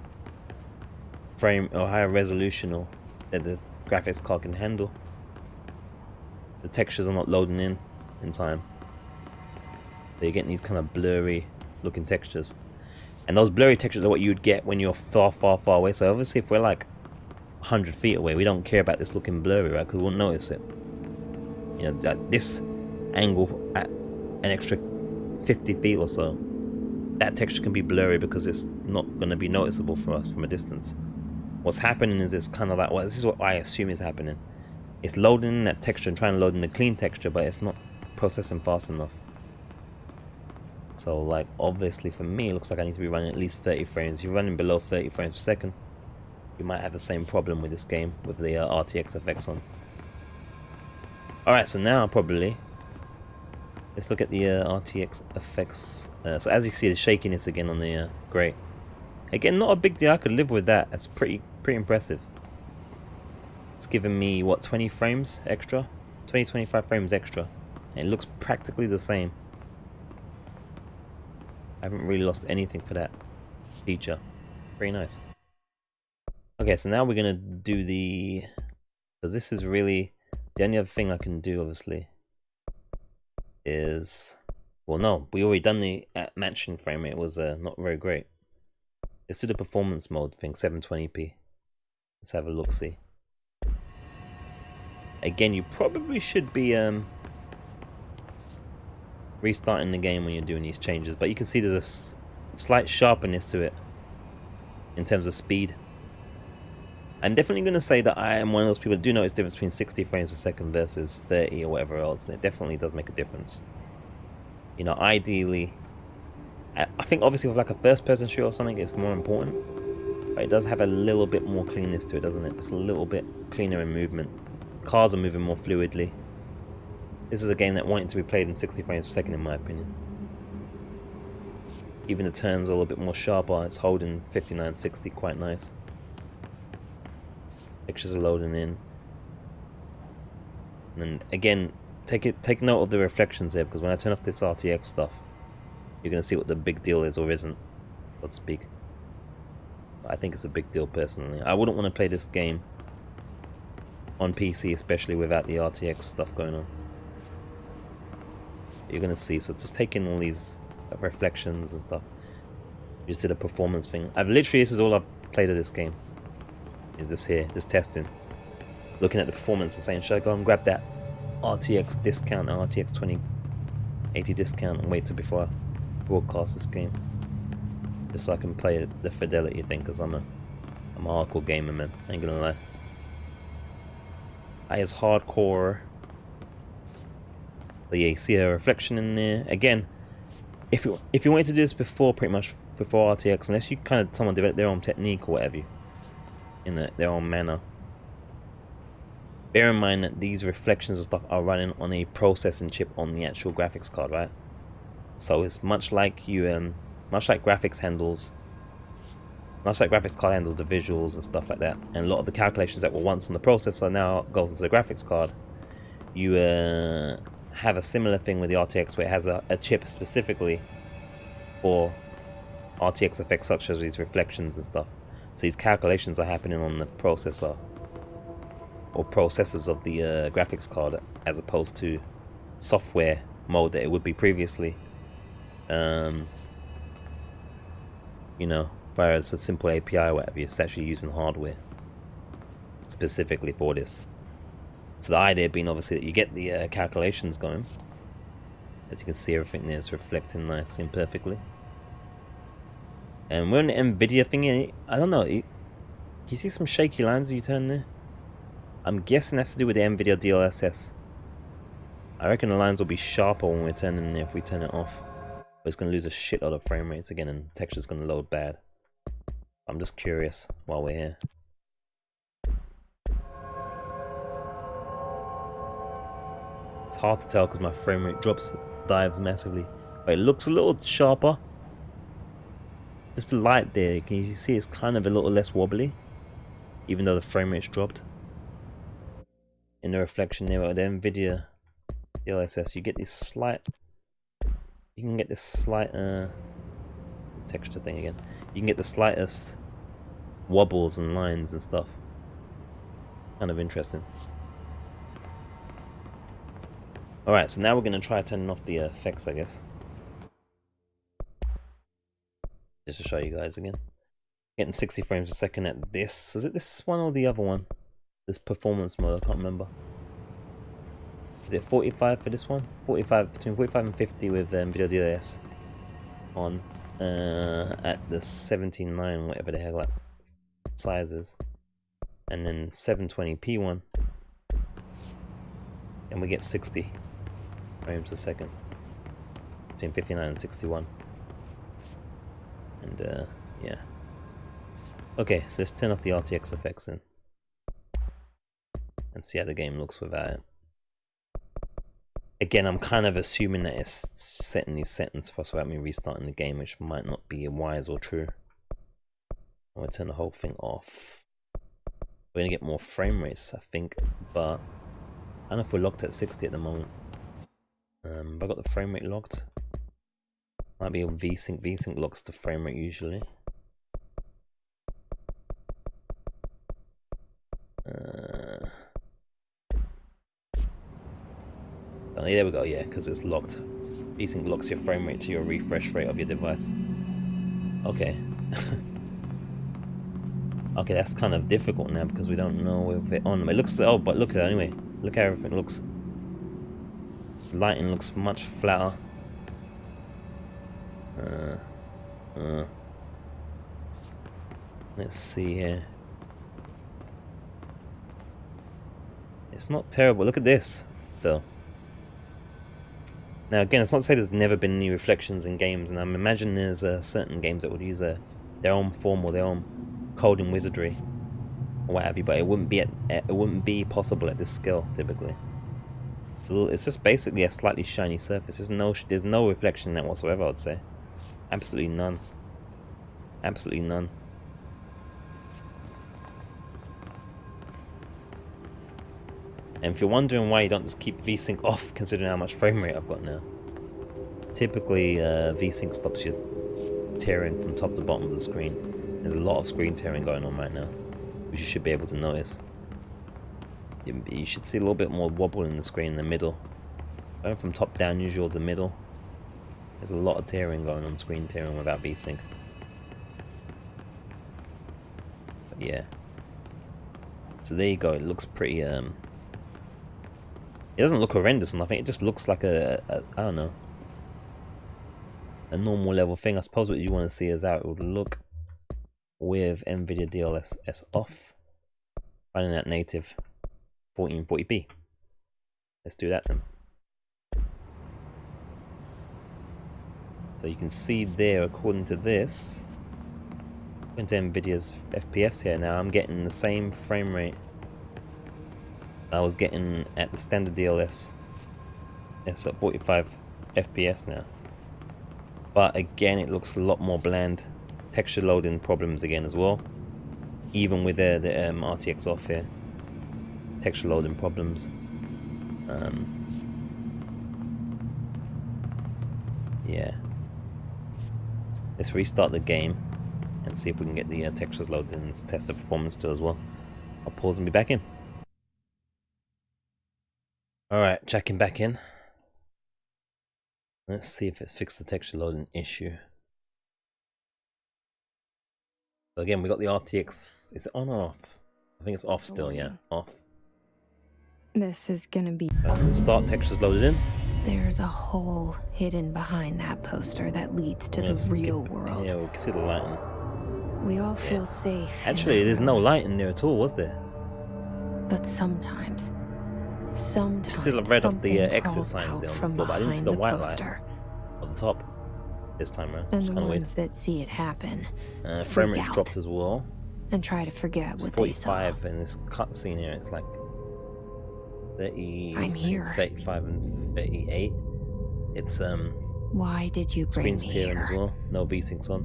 frame or higher resolution or that the graphics card can handle, the textures are not loading in time. So you're getting these kind of blurry looking textures. And those blurry textures are what you'd get when you're far, far, far away. So obviously if we're like 100 feet away, we don't care about this looking blurry, right? Because we won't notice it. You know, at this angle at an extra 50 feet or so, that texture can be blurry because it's not going to be noticeable for us from a distance. What's happening is it's kind of like, well, this is what I assume is happening. It's loading in that texture and trying to load in the clean texture, but it's not processing fast enough. So like obviously for me, it looks like I need to be running at least 30 frames. If you're running below 30 frames per second, you might have the same problem with this game with the RTX effects on. Alright, so now probably let's look at the RTX effects. So as you can see, the shakiness again on the grate. Again, not a big deal. I could live with that. That's pretty impressive. It's giving me what, 20 frames extra, 20-25 frames extra, and it looks practically the same. I haven't really lost anything for that feature. Very nice. Okay, so now we're gonna do the, because this is really the only other thing I can do, obviously, is, well, no, we already done the matching frame rate. It was not very great. Let's do the performance mode thing, 720p. Let's have a look, see. Again, you probably should be restarting the game when you're doing these changes, but you can see there's a slight sharpness to it in terms of speed. I'm definitely going to say that I am one of those people that do notice the difference between 60 frames per second versus 30 or whatever else. It definitely does make a difference. You know, ideally, I think obviously with like a first-person shooter or something, it's more important. But it does have a little bit more cleanness to it, doesn't it? Just a little bit cleaner in movement. Cars are moving more fluidly. This is a game that wanted to be played in 60 frames per second, in my opinion. Even the turns are a little bit more sharper. It's holding 5960 quite nice. Pictures are loading in. And again, take note of the reflections here, because when I turn off this RTX stuff, you're going to see what the big deal is or isn't, so to speak. But I think it's a big deal personally. I wouldn't want to play this game on PC, especially without the RTX stuff going on. You're going to see, so just take in all these reflections and stuff. Just did a performance thing. This is all I've played of this game. Is this here, this testing. Looking at the performance and saying, should I go and grab that RTX discount, RTX 2080 discount, and wait till before I broadcast this game, just so I can play the fidelity thing, because I'm a hardcore gamer, man. I ain't gonna lie. I is hardcore. But yeah, you see a reflection in there. Again, if you wanted to do this before, pretty much before RTX, unless you kind of someone develop their own technique or whatever, in their own manner. Bear in mind that these reflections and stuff are running on a processing chip on the actual graphics card, right? So it's much like graphics card handles the visuals and stuff like that. And a lot of the calculations that were once on the processor now goes into the graphics card. You have a similar thing with the RTX, where it has a chip specifically for RTX effects such as these reflections and stuff. So these calculations are happening on the processor or processors of the graphics card, as opposed to software mode that it would be previously. You know, via a simple API or whatever. It's actually using hardware specifically for this. So the idea being obviously that you get the calculations going. As you can see, everything there is reflecting nicely and perfectly. And we're on the NVIDIA thing. I don't know. Can you see some shaky lines as you turn there? I'm guessing that's to do with the NVIDIA DLSS. I reckon the lines will be sharper when we're turning there if we turn it off. But it's going to lose a shitload of frame rates again, and texture's going to load bad. I'm just curious while we're here. It's hard to tell because my frame rate dives massively. But it looks a little sharper. Just the light there, can you see it's kind of a little less wobbly, even though the frame rate's dropped. In the reflection there with the NVIDIA DLSS, you get this slight, texture thing again. You can get the slightest wobbles and lines and stuff. Kind of interesting. Alright, so now we're going to try turning off the effects, I guess. Just to show you guys again. Getting 60 frames a second at this. Was it this one or the other one? This performance mode, I can't remember. Is it 45 for this one? 45, between 45 and 50 with NVIDIA DLSS on at the 17.9, whatever the hell that size is. And then 720p one. And we get 60 frames a second. Between 59 and 61. And yeah. Okay, so let's turn off the RTX effects then. And see how the game looks without it. Again, I'm kind of assuming that it's setting these settings for us without me restarting the game, which might not be wise or true. I'm going to turn the whole thing off. We're going to get more frame rates, I think, but I don't know if we're locked at 60 at the moment. Have I got the frame rate locked? Might be on VSync. VSync locks the frame rate usually. Oh, there we go, yeah, because it's locked. VSync locks your frame rate to your refresh rate of your device. Okay. Okay, that's kind of difficult now because we don't know if it on. It looks, oh, but look at it anyway. Look how everything looks. Lighting looks much flatter. Let's see here. It's not terrible. Look at this, though. Now again, it's not to say there's never been any reflections in games, and I'm imagining there's certain games that would use their own form or their own coding wizardry or what have you, but it wouldn't be possible at this scale typically. It's just basically a slightly shiny surface. There's no reflection in that whatsoever, I'd say. Absolutely none. Absolutely none. And if you're wondering why you don't just keep VSync off, considering how much frame rate I've got now, typically VSync stops you tearing from top to bottom of the screen. There's a lot of screen tearing going on right now, which you should be able to notice. You should see a little bit more wobble in the screen in the middle. Going from top down, usually the middle. There's a lot of tearing going on, screen tearing without VSync. But yeah. So there you go. It looks pretty. It doesn't look horrendous or nothing. It just looks like I don't know, a normal level thing. I suppose what you want to see is how it would look with NVIDIA DLSS off, running at native 1440p. Let's do that then. So you can see there, according to this, according to NVIDIA's FPS here now, I'm getting the same frame rate I was getting at the standard DLS. It's at 45 FPS now. But again, it looks a lot more bland. Texture loading problems again as well. Even with the RTX off here. Texture loading problems. Yeah. Let's restart the game and see if we can get the textures loaded and test the performance still as well. I'll pause and be back in. Alright, checking back in. Let's see if it's fixed the texture loading issue. So again, we got the RTX. Is it on or off? I think it's off still, yeah. Off.
This is gonna be...
So start textures loaded in.
There's a hole hidden behind that poster that leads to the real world.
Yeah, we can see the lighting.
We all feel safe.
Actually, there's no light in there at all, was there?
But sometimes
I see the red of the exit signs there on the floor, but I didn't see the white light at the top this time around.
And the ones that see it happen
frame rate's dropped as well.
And try to forget what they saw.
45 in this cutscene here. It's like 30,
I'm here.
35 and 38. It's
why did you bring me
screen's tearing
here?
as well. No V-syncs on.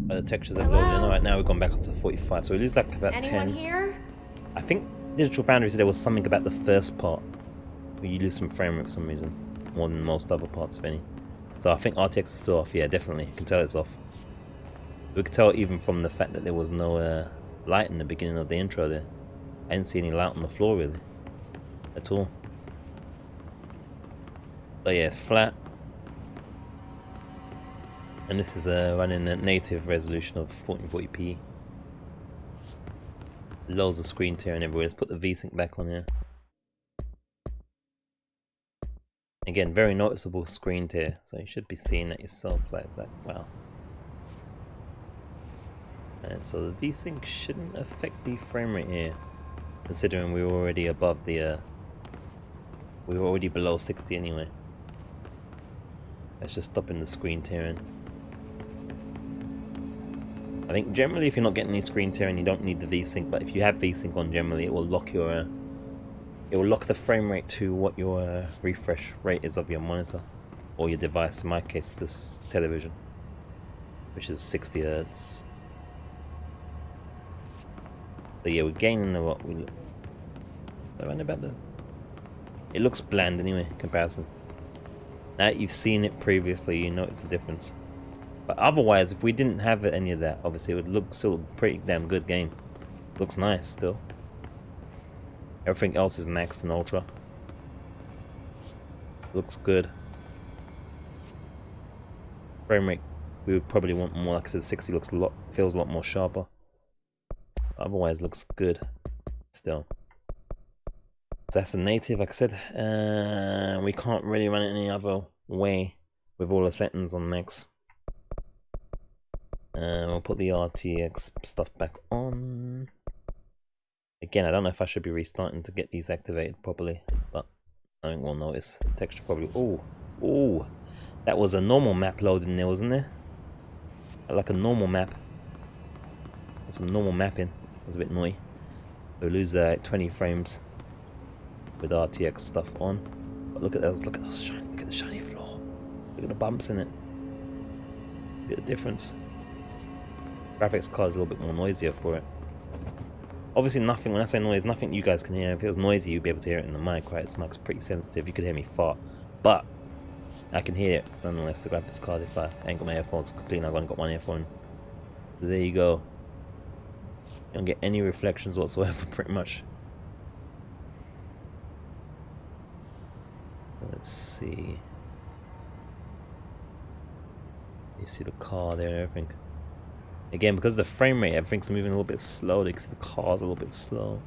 The textures are loading in. Alright, now we've gone back up to 45, so we lose like about 10.
Here?
I think Digital Foundry said there was something about the first part where you lose some frame rate for some reason, more than most other parts of any. So I think RTX is still off. Yeah, definitely. You can tell it's off. We could tell even from the fact that there was no light in the beginning of the intro there. I didn't see any light on the floor really at all. But yeah, it's flat. And this is running at native resolution of 1440p. Loads of screen tearing everywhere. Let's put the VSync back on here. Again, very noticeable screen tear, so you should be seeing it yourself. It's like wow. And so the VSync shouldn't affect the frame rate here, considering we were already above the we were already below 60 anyway. That's just stopping the screen tearing. I think generally if you're not getting any screen tearing, you don't need the VSync, but if you have VSync on, generally it will lock your the frame rate to what your refresh rate is of your monitor or your device. In my case, this television, which is 60 Hz. So yeah, we're gaining what we around about the. It looks bland anyway in comparison. Now that you've seen it previously, you notice the difference. But otherwise, if we didn't have any of that, obviously it would look still a pretty damn good game. Looks nice still. Everything else is maxed and ultra. Looks good. Frame rate, we would probably want more. Like I said, 60 feels a lot more sharper. Otherwise, looks good still. So that's a native, like I said. We can't really run it any other way with all the settings on max. We'll put the RTX stuff back on. Again, I don't know if I should be restarting to get these activated properly, but I think we'll notice. Texture probably. Oh, that was a normal map loading there, wasn't there? Like a normal map. Some normal mapping. It was a bit annoying. We lose 20 frames with RTX stuff on. But look at those. Look at those shiny. Look at the shiny floor. Look at the bumps in it. Look at the difference. Graphics card is a little bit more noisier for it. Obviously nothing, when I say noise, nothing you guys can hear. If it was noisy, you'd be able to hear it in the mic, right? This mic's pretty sensitive. You could hear me fart. But I can hear it nonetheless, the graphics card, if I ain't got my earphones completely. I've only got one earphone. So there you go. You don't get any reflections whatsoever, pretty much. Let's see. You see the car there and everything. Again, because of the frame rate, everything's moving a little bit slow. You can see the car's a little bit slow.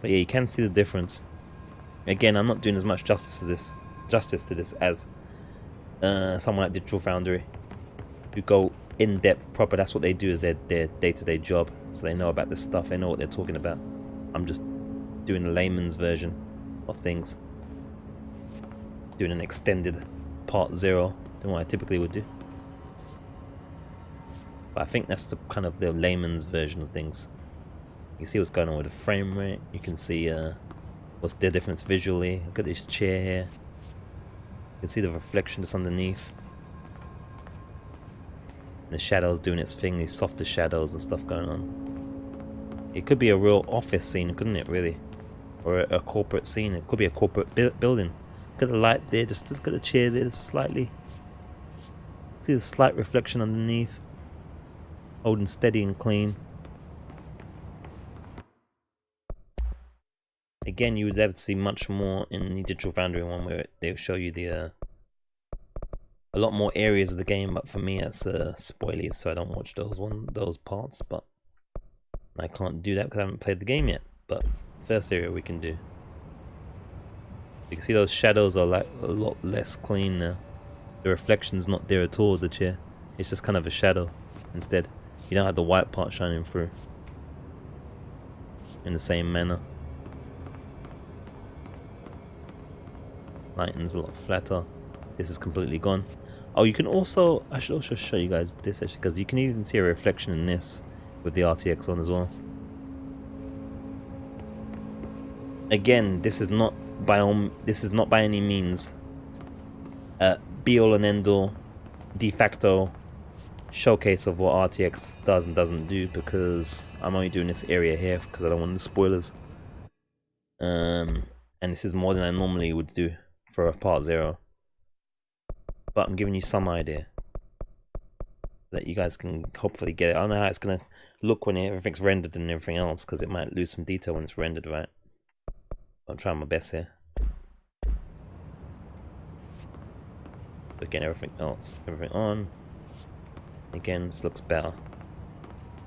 But yeah, you can see the difference. Again, I'm not doing as much justice to this as someone like Digital Foundry, who go in depth proper. That's what they do, is their day-to-day job. So they know about this stuff. They know what they're talking about. I'm just doing a layman's version of things. Doing an extended part 0 than what I typically would do. But I think that's the kind of the layman's version of things. You see what's going on with the frame rate. You can see what's the difference visually. Look at this chair here. You can see the reflection just underneath. And the shadows doing its thing, these softer shadows and stuff going on. It could be a real office scene, couldn't it, really? Or a corporate scene. It could be a corporate building. Look at the light there, just look at the chair there, slightly. See the slight reflection underneath. Holding steady and clean. Again, you would have to see much more in the Digital Foundry one, where they'll show you the a lot more areas of the game. But for me, it's spoilies, so I don't watch those parts. But I can't do that because I haven't played the game yet. But first area we can do. You can see those shadows are like a lot less clean now. The reflection's not there at all of the chair. It's just kind of a shadow instead. You don't have the white part shining through in the same manner. Lighting's a lot flatter. This is completely gone. Oh, you can also, I should also show you guys this actually, because you can even see a reflection in this with the RTX on as well. Again, this is not by any means be all and end all, de facto showcase of what RTX does and doesn't do, because I'm only doing this area here because I don't want the spoilers. And this is more than I normally would do for a part 0. But I'm giving you some idea that you guys can hopefully get it. I don't know how it's gonna look when everything's rendered and everything else, because it might lose some detail when it's rendered, right? I'm trying my best here. Again, everything on. Again, this looks better.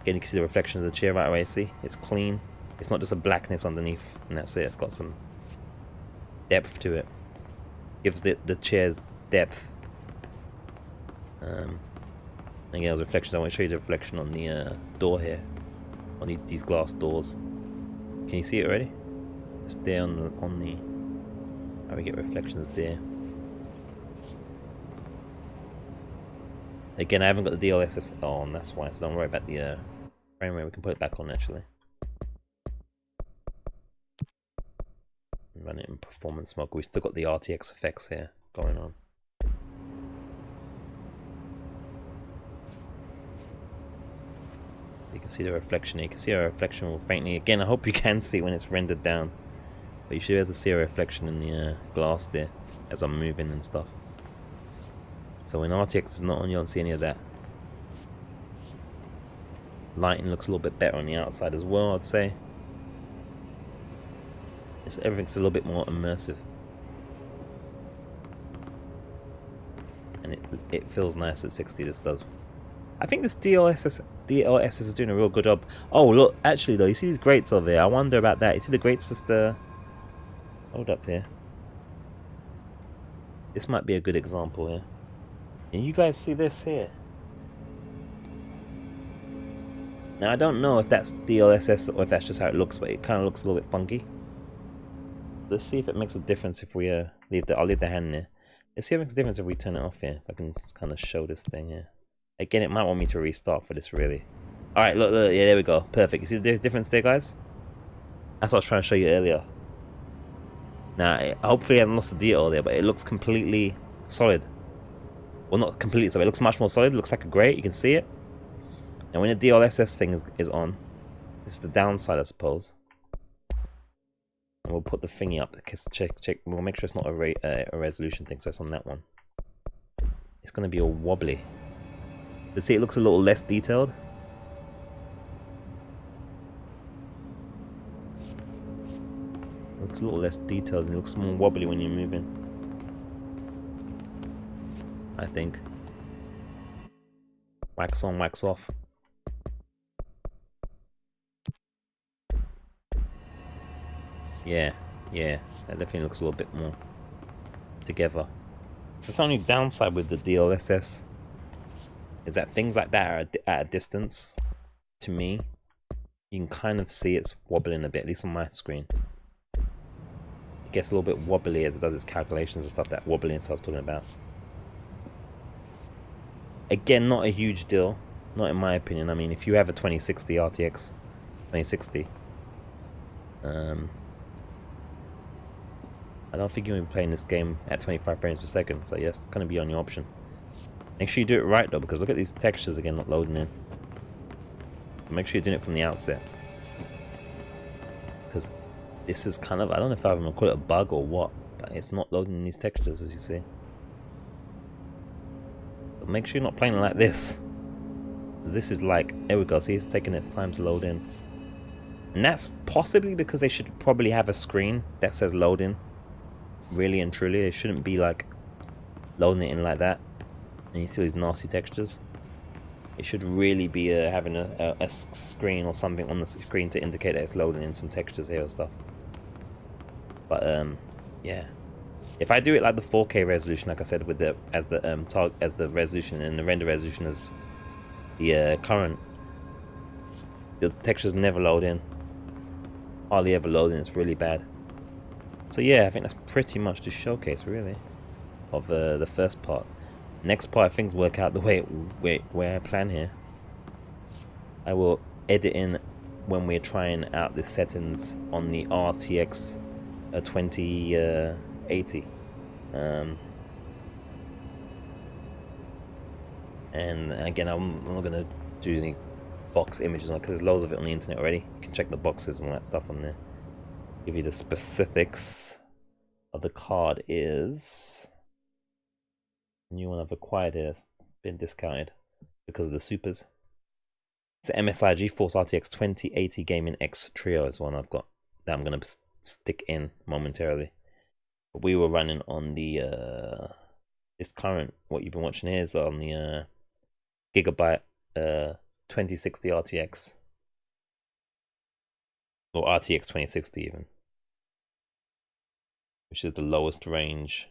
Again, you can see the reflection of the chair right away. See, it's clean. It's not just a blackness underneath, and that's it. It's got some depth to it. Gives the chairs depth. Again, those reflections. I want to show you the reflection on the door here, on these glass doors. Can you see it already? Just there on the. How we get reflections there. Again, I haven't got the DLSS on, that's why, so don't worry about the frame rate. We can put it back on actually. Run it in performance mode. We still got the RTX effects here going on. You can see the reflection here. You can see a reflection more faintly. Again, I hope you can see when it's rendered down. But you should be able to see a reflection in the glass there as I'm moving and stuff. So when RTX is not on, you don't see any of that. Lighting looks a little bit better on the outside as well, I'd say. Everything's a little bit more immersive. And it feels nice at 60, this does. I think this DLSS is doing a real good job. Oh look, actually though, you see these grates over here? I wonder about that. You see the grates just hold up here. This might be a good example here. Can you guys see this here? Now I don't know if that's DLSS or if that's just how it looks, but it kind of looks a little bit funky. Let's see if it makes a difference if we leave the. I'll leave the hand there. Let's see if it makes a difference if we turn it off here. If I can just kind of show this thing here. Again, it might want me to restart for this really. All right, look, yeah, there we go. Perfect. You see the difference there, guys? That's what I was trying to show you earlier. Now, hopefully I haven't lost the detail there, but it looks completely solid. Well, not completely solid. It looks much more solid. It looks like a grate. You can see it. And when the DLSS thing is on, this is the downside, I suppose. And we'll put the thingy up. Check. We'll make sure it's not a resolution thing, so it's on that one. It's going to be all wobbly. You see, it looks a little less detailed. It looks a little less detailed and it looks more wobbly when you're moving, I think. Wax on, wax off. Yeah, that definitely looks a little bit more together. So the only downside with the DLSS is that things like that are at a distance. To me, you can kind of see it's wobbling a bit, at least on my screen. It gets a little bit wobbly as it does its calculations and stuff. That wobbliness I was talking about. Again, not a huge deal, not in my opinion. I mean, if you have a 2060 RTX 2060, I don't think you're going to be playing this game at 25 frames per second, so yes, it's going to be on your option. Make sure you do it right though, because look at these textures again not loading in. Make sure you're doing it from the outset. Because this is kind of, I don't know if I'm going to call it a bug or what, but it's not loading in these textures as you see. But make sure you're not playing it like this. Because this is like, there we go, see it's taking its time to load in. And that's possibly because they should probably have a screen that says load in. Really and truly, they shouldn't be like loading it in like that. And you see all these nasty textures. It should really be having a screen or something on the screen to indicate that it's loading in some textures here or stuff. But yeah, if I do it like the 4K resolution, like I said, with the as the resolution and the render resolution as the current, the textures never load in. Hardly ever load in. It's really bad. So yeah, I think that's pretty much the showcase really of the first part. Next part, if things work out the way I plan here, I will edit in when we're trying out the settings on the RTX 2080. And again, I'm not going to do any box images on it because there's loads of it on the internet already. You can check the boxes and all that stuff on there. Give you the specifics of the card is new one I've acquired here. It's been discounted because of the supers. It's an MSI GeForce RTX 2080 Gaming X Trio is one I've got that I'm gonna stick in momentarily. But we were running on the this current, what you've been watching here is on the Gigabyte 2060 RTX or RTX 2060 even, which is the lowest range,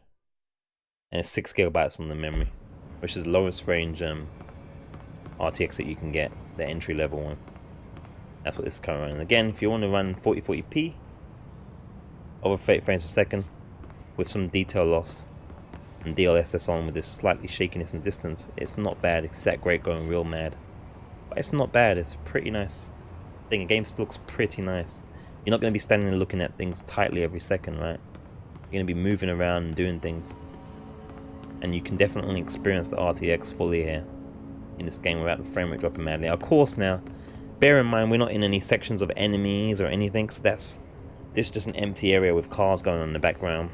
and it's 6 gigabytes on the memory, which is the lowest range RTX that you can get, the entry level one. That's what this is currently running. Again, if you want to run 4040p over 30 frames per second with some detail loss and DLSS on with this slightly shakiness and distance, it's not bad. It's that great going real mad, but it's not bad. It's a pretty nice thing. The game still looks pretty nice. You're not going to be standing and looking at things tightly every second, right? You're going to be moving around and doing things, and you can definitely experience the RTX fully here in this game without the frame rate dropping madly. Of course, now bear in mind we're not in any sections of enemies or anything, so this is just an empty area with cars going on in the background,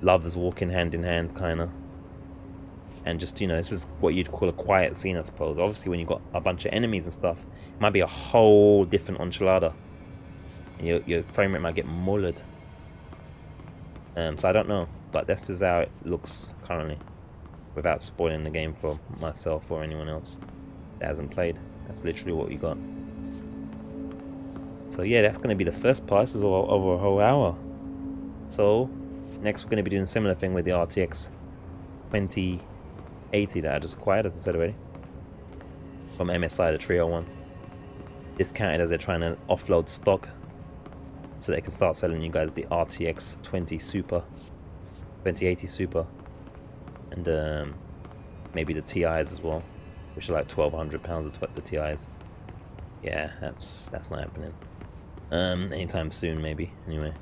lovers walking hand in hand kinda, and just, you know, this is what you'd call a quiet scene, I suppose. Obviously when you've got a bunch of enemies and stuff, it might be a whole different enchilada, and your frame rate might get mullered. So I don't know, but this is how it looks currently, without spoiling the game for myself or anyone else that hasn't played. That's literally what we got. So yeah, that's going to be the first part. This is over a whole hour. So next we're going to be doing a similar thing with the RTX 2080 that I just acquired, as I said already, from MSI, the Trio one. Discounted as they're trying to offload stock. so they can start selling you guys the RTX 2080 Super, and maybe the TIs as well, which are like £1,200 the TIs. Yeah, that's not happening. Anytime soon, maybe. Anyway,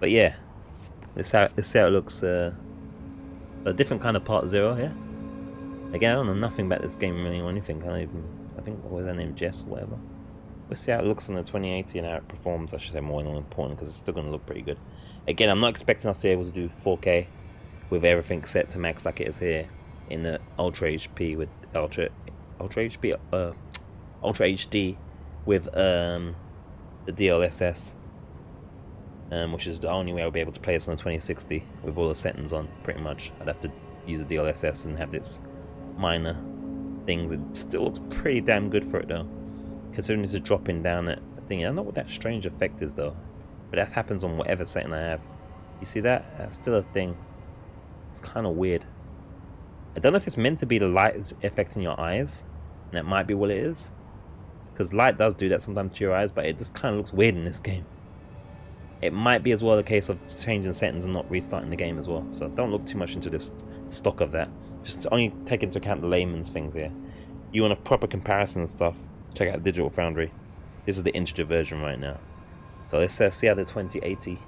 but yeah, this how it looks. A different kind of Part Zero here. Again, I don't know nothing about this game really or anything. I think what was her name, Jess, or whatever. Let's see how it looks on the 2080 and how it performs. I should say more important because it's still going to look pretty good. Again, I'm not expecting us to be able to do 4K with everything set to max like it is here in the Ultra HP with Ultra HD with the DLSS, which is the only way I'll be able to play this on the 2060 with all the settings on. Pretty much, I'd have to use the DLSS and have its minor things. It still looks pretty damn good for it though, considering it's dropping down at the thing. I don't know what that strange effect is though, but that happens on whatever setting I have. You see that? That's still a thing. It's kind of weird. I don't know if it's meant to be the light is affecting your eyes, and that might be what it is, because light does do that sometimes to your eyes, but it just kind of looks weird in this game. It might be as well a case of changing settings and not restarting the game as well, so don't look too much into this stock of that. Just only take into account the layman's things here. You want a proper comparison and stuff, check out Digital Foundry. This is the integer version right now. So let's see how the 2080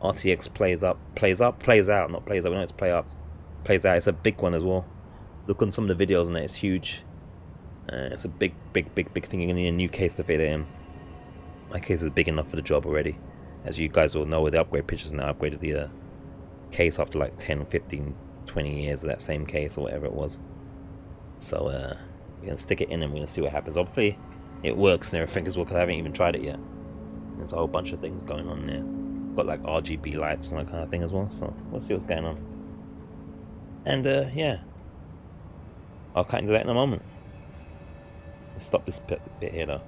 RTX plays out. Not plays up, we know it's play up. Plays out. It's a big one as well. Look on some of the videos and it's huge. It's a big thing. You're gonna need a new case to fit it in. My case is big enough for the job already. As you guys all know, with the upgrade pictures now, upgraded the case after like 10, 15, 20 years of that same case or whatever it was. So we're gonna stick it in and we're gonna see what happens. Hopefully it works and everything as well, because I haven't even tried it yet. There's a whole bunch of things going on there. Got like RGB lights and that kind of thing as well, so we'll see what's going on. And yeah, I'll cut into that in a moment. Let's stop this bit here though.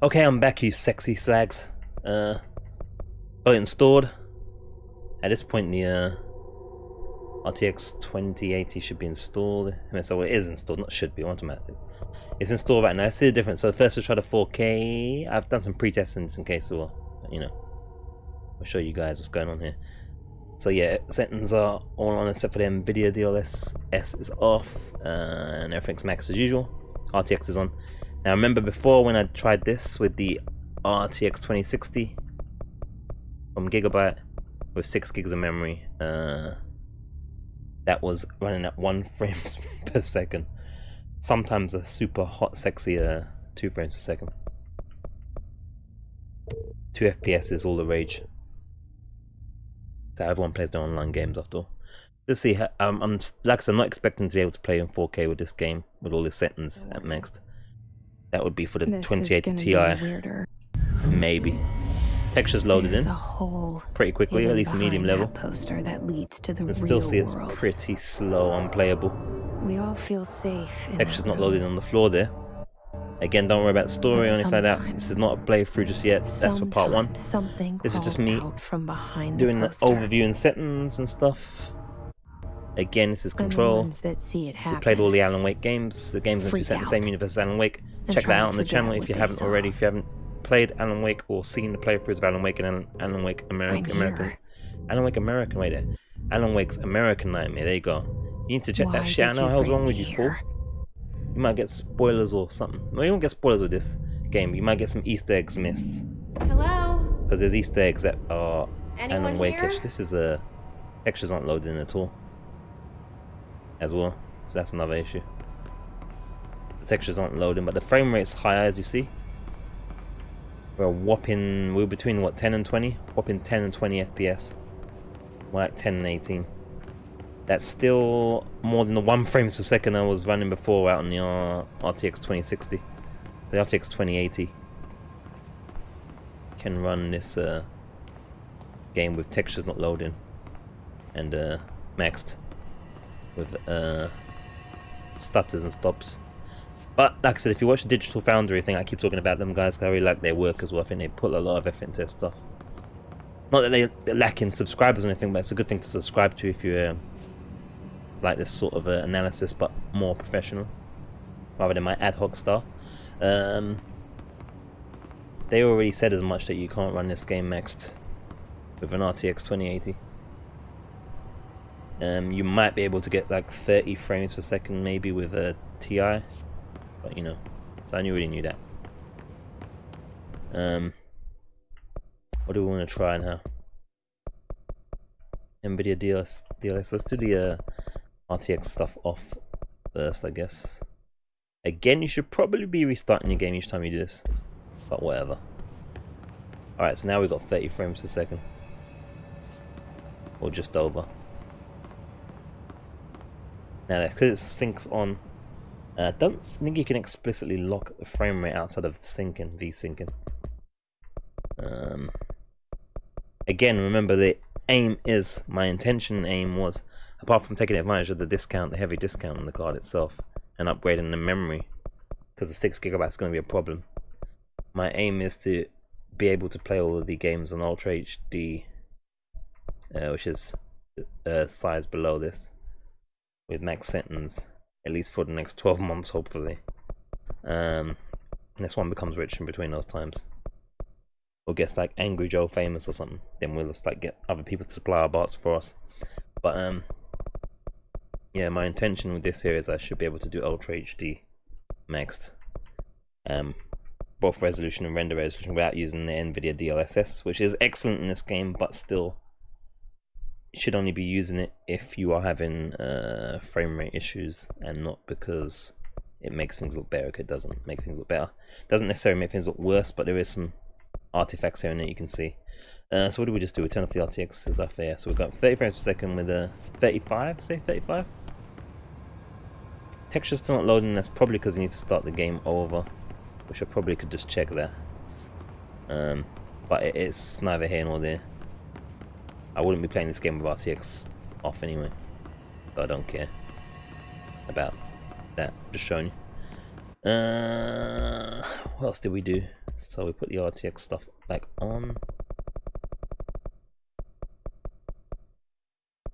Okay, I'm back, you sexy slags. Got it installed. At this point, the RTX 2080 should be installed. I mean, so it is installed, not should be. It's installed right now. Let's see the difference. So first we'll try the 4K. I've done some pre-testing just in case, or you know, I'll show you guys what's going on here. So yeah, settings are all on except for the NVIDIA DLSS is off, and everything's max as usual. RTX is on. Now remember before when I tried this with the RTX 2060 from Gigabyte with 6 gigs of memory, that was running at 1 frames per second. Sometimes a super hot, sexy 2 frames per second. 2 FPS is all the rage. So everyone plays their online games after all. Let's see. I'm like I said, I'm not expecting to be able to play in 4K with this game with all the settings at max. That would be for the 2080 Ti. Maybe. Textures loaded in pretty quickly, at least medium level.
Poster that leads to the
real still see it's pretty slow, unplayable.
We all feel safe.
Textures not loaded on the floor there. Again, don't worry about the story or anything like that. This is not a playthrough just yet. That's for part 1. This is just me doing the overview and settings and stuff. Again, this is Control. We played all the Alan Wake games. The game's going to be set in the same universe as Alan Wake. Check that out on the channel if you haven't already. If you haven't played Alan Wake or seen the playthroughs of Alan Wake and Alan Wake American. Alan Wake American, wait there. Alan Wake's American Nightmare. There you go. You need to check that shit out. I know hell's wrong with you, fool. You might get spoilers or something. No, you won't get spoilers with this game. You might get some Easter eggs missed.
Hello?
Because there's Easter eggs that are Alan
Wake-ish.
Wake-ish. This is textures aren't loaded in at all. As well. So that's another issue. The textures aren't loading, but the frame rate's higher as you see. We're between what, 10 and 20? Whopping 10 and 20 FPS. We're at 10 and 18. That's still more than the 1 frames per second I was running before out on the RTX 2060. The RTX 2080 can run this game with textures not loading and maxed with stutters and stops. But like I said, if you watch the Digital Foundry thing, I keep talking about them guys, 'cause I really like their work as well. I think they put a lot of effort into their stuff. Not that they're lacking subscribers or anything, but it's a good thing to subscribe to if you like this sort of analysis, but more professional. rather than my ad hoc style. They already said as much that you can't run this game maxed with an RTX 2080. You might be able to get like 30 frames per second maybe with a TI, but you know, so I already knew that. What do we want to try now? NVIDIA DLS. Let's do the RTX stuff off first, I guess. Again, you should probably be restarting your game each time you do this, but whatever. Alright, so now we've got 30 frames per second, or just over. Now, because it syncs on, I don't think you can explicitly lock the frame rate outside of syncing, V-syncing. Again, remember the aim is, my intention and aim was, apart from taking advantage of the discount, the heavy discount on the card itself, and upgrading the memory, because the 6 GB is going to be a problem. My aim is to be able to play all of the games on Ultra HD, which is size below this, with max settings, at least for the next 12 months, hopefully. And this one becomes rich in between those times. Or gets like Angry Joe famous or something, then we'll just like get other people to supply our bots for us. But yeah, my intention with this here is I should be able to do Ultra HD maxed, both resolution and render resolution, without using the NVIDIA DLSS, which is excellent in this game, but still you should only be using it if you are having frame rate issues, and not because it makes things look better. It doesn't make things look better. It doesn't necessarily make things look worse, but there is some artifacts here and there you can see. So what do we just do? We turn off the RTX as off there. So we've got 30 frames per second with a 35, say 35. Texture's still not loading. That's probably because you need to start the game over, which I probably could just check there. But it's neither here nor there. I wouldn't be playing this game with RTX off anyway, so I don't care about that. Just showing you. What else did we do? So we put the RTX stuff back on.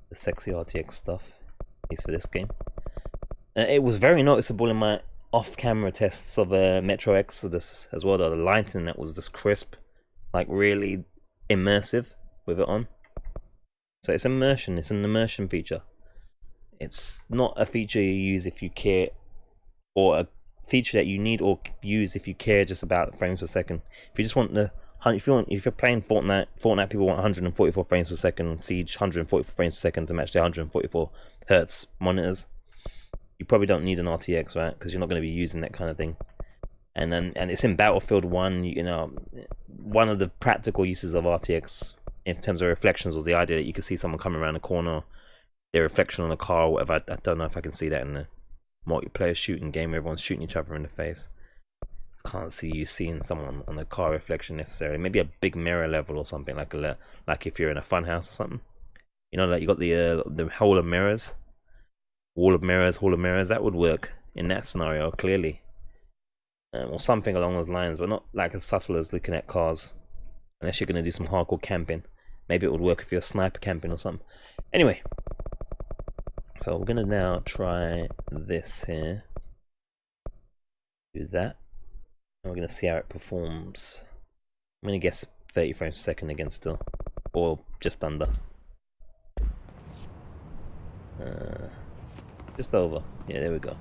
The sexy RTX stuff, at least for this game. It was very noticeable in my off-camera tests of Metro Exodus as well, though. The lighting that was just crisp, like really immersive with it on. So it's immersion, it's an immersion feature. It's not a feature you use if you care, or a feature that you need or use if you care just about frames per second. If you just want the, if you're playing Fortnite people want 144 frames per second, Siege 144 frames per second to match their 144 hertz monitors. You probably don't need an RTX, right? Because you're not going to be using that kind of thing. And it's in Battlefield 1. You know, one of the practical uses of RTX in terms of reflections was the idea that you could see someone coming around the corner, their reflection on a car or whatever. I don't know if I can see that in the multiplayer shooting game where everyone's shooting each other in the face. Can't see you seeing someone on the car reflection necessarily. Maybe a big mirror level or something, like if you're in a fun house or something. You know, like you got the hall of mirrors. Hall of mirrors, that would work in that scenario, clearly. Or something along those lines, but not like as subtle as looking at cars. Unless you're going to do some hardcore camping. Maybe it would work if you're sniper camping or something. Anyway. So we're going to now try this here. Do that. And we're going to see how it performs. I'm going to guess 30 frames per second again still. Or just under. Just over. Yeah, there we go.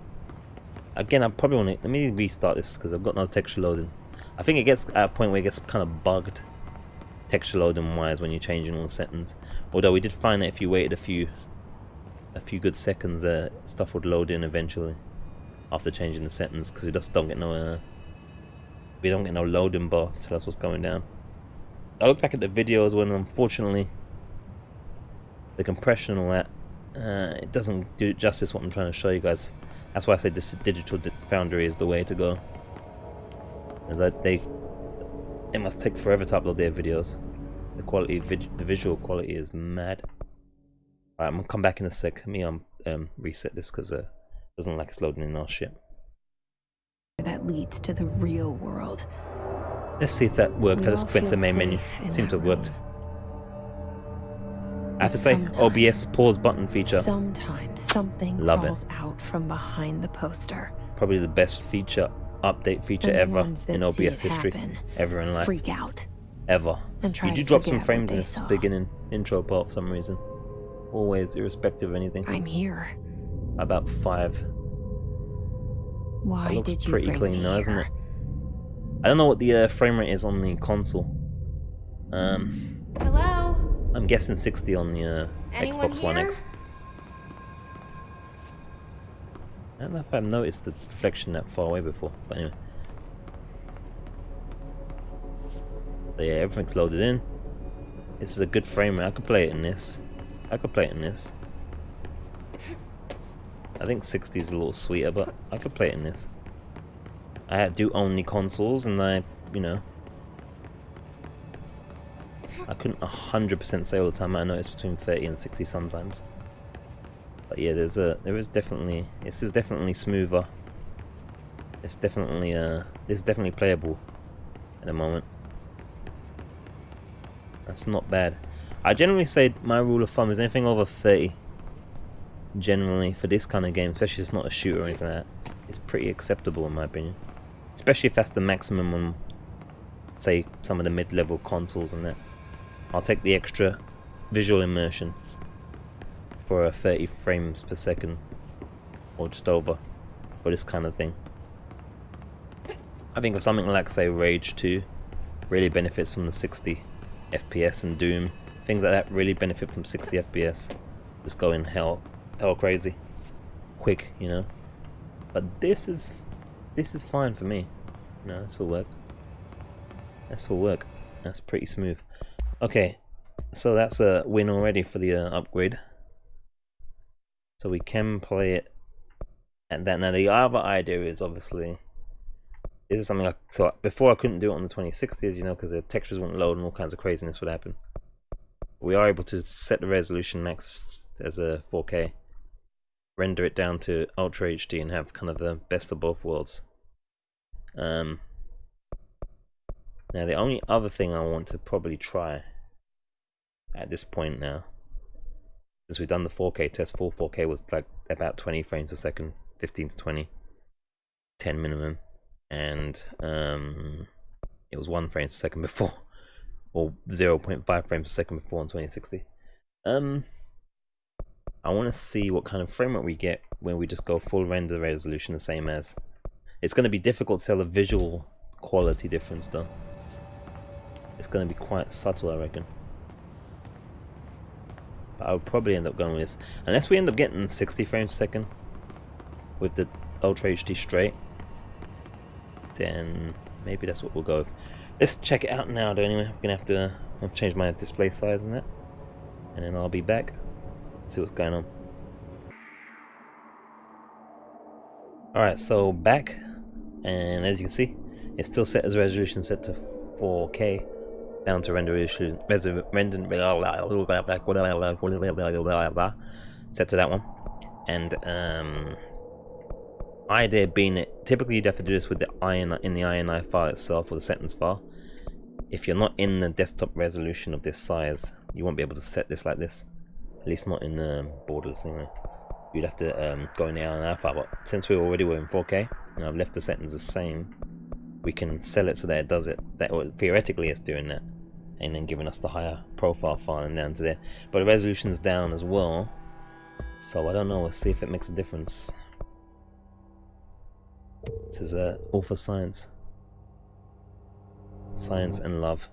Again, I probably want to... Let me restart this because I've got no texture loading. I think it gets at a point where it gets kind of bugged texture loading wise when you're changing all the settings. Although we did find that if you waited a few good seconds, stuff would load in eventually after changing the settings, because we just don't get no loading bar to tell us what's going down. I look back at the videos when, unfortunately, the compression and all that, it doesn't do justice what I'm trying to show you guys. That's why I say this digital foundry is the way to go. As it must take forever to upload their videos. The quality, the visual quality is mad. Alright, I'm gonna come back in a sec. Let me reset this because it doesn't look like it's loading in our shit.
That leads to the real world.
Let's see if that worked. I just went to the main menu. Seemed to have worked. I have to say, OBS pause button feature.
Sometimes something crawls out from behind the poster.
Probably the best update feature ever in OBS history, ever in life.
Freak out.
Ever.
And try
You do
to
drop some
forget
frames
what
in
they
this
saw.
beginning intro part for some reason. Always, irrespective of anything.
I'm here.
About 5.
Why
That looks
did you
pretty
bring
clean
me
now, isn't
here?
it? I don't know what the frame rate is on the console.
Hello?
I'm guessing 60 on the
Anyone
Xbox One
here?
X. I don't know if I've noticed the reflection that far away before, but anyway. So yeah, everything's loaded in. This is a good frame rate. I could play it in this. I could play it in this. I think 60 is a little sweeter, but I could play it in this. I do own the consoles, and I couldn't 100% say all the time. I notice between 30 and 60 sometimes. But yeah, this is definitely smoother. This is definitely playable at the moment. That's not bad. I generally say my rule of thumb is anything over 30. Generally, for this kind of game, especially if it's not a shooter or anything like that, it's pretty acceptable in my opinion. Especially if that's the maximum on, say, some of the mid-level consoles and that. I'll take the extra visual immersion for a 30 frames per second or just over for this kind of thing. I think of something like, say, Rage 2 really benefits from the 60 FPS, and Doom, things like that really benefit from 60 FPS. Just going hell crazy quick, you know. But this is fine for me. No, this will work. This will work. That's pretty smooth. Okay, so that's a win already for the upgrade. So we can play it at that. Now the other idea is obviously, this is something so before I couldn't do it on the 2060, as you know, because the textures wouldn't load and all kinds of craziness would happen. We are able to set the resolution max as a 4K, render it down to Ultra HD, and have kind of the best of both worlds. Now the only other thing I want to probably try at this point now, since we've done the 4K test, full 4K was like about 20 frames a second, 15 to 20, 10 minimum, and it was 1 frame per second before, or 0.5 frames per second before on 2060. I want to see what kind of frame rate we get when we just go full render resolution, the same as. It's going to be difficult to tell the visual quality difference though. It's going to be quite subtle, I reckon. But I would probably end up going with this, unless we end up getting 60 frames per second with the Ultra HD straight. Then maybe that's what we'll go with. Let's check it out now though. Anyway, I'm gonna have to change my display size and that, and then I'll be back. See what's going on. Alright, so back, and as you can see, it's still set as resolution set to 4K, down to render resolution, set to that one. And idea being that typically you'd have to do this with the INI file itself, or the settings file. If you're not in the desktop resolution of this size, you won't be able to set this like this. At least not in borderless anyway. You'd have to go in the INI file. But since we already were in 4K, and I've left the settings the same, we can sell it so that it does it. Theoretically, it's doing that, and then giving us the higher profile file and down to there. But the resolution's down as well, so I don't know. We'll see if it makes a difference. This is all for science. Science and love.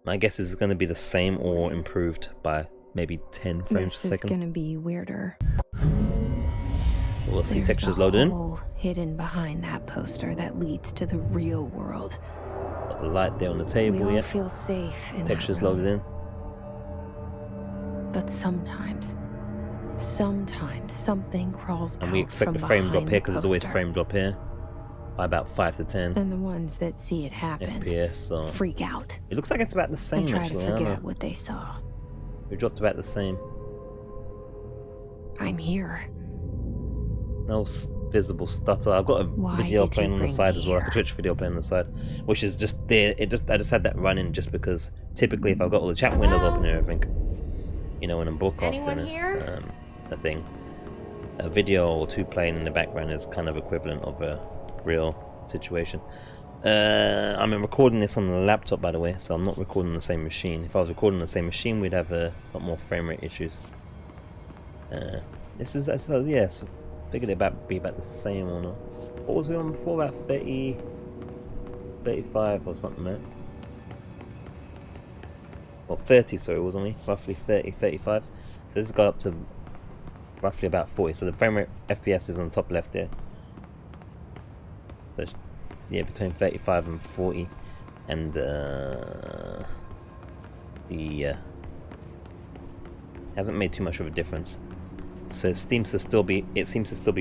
My guess is it's going to be the same or improved by maybe 10 frames per second.
This is going to be weirder.
We'll see.
There's
Textures
a
loaded in.
hole hidden behind that poster that leads to the real world.
Got the light there on the table.
We all
Yeah.
feel safe in
Textures
that room.
loaded in.
But sometimes something crawls out.
And we expect
from
the frame drop
behind
here
the
because there's always
poster.
frame drop here by about 5 to 10
And the ones that see it happen
FPS. So
freak out
it looks like it's about the same
and try
actually.
to
I don't
forget
know.
what they saw.
We dropped about the same.
I'm here.
No visible stutter. I've got a
Why
video
did you
playing on the
bring
side
me
as well, like a
here?
Twitch video playing on the side, which is just there. I just had that running just because typically if I've got all the chat windows open and everything, you know, when I'm broadcasting
Anyone here?
a thing, a video or two playing in the background is kind of equivalent of a real situation. I'm recording this on the laptop, by the way, so I'm not recording the same machine. If I was recording the same machine, we'd have a lot more frame rate issues. This is, yes, figured it be about the same or not. What was we on before? About 30, 35 or something, man. Well, 30, sorry, wasn't we? Roughly 30, 35. So this has got up to roughly about 40. So the frame rate FPS is on the top left there. So yeah, between 35 and 40, and hasn't made too much of a difference. So it seems to still be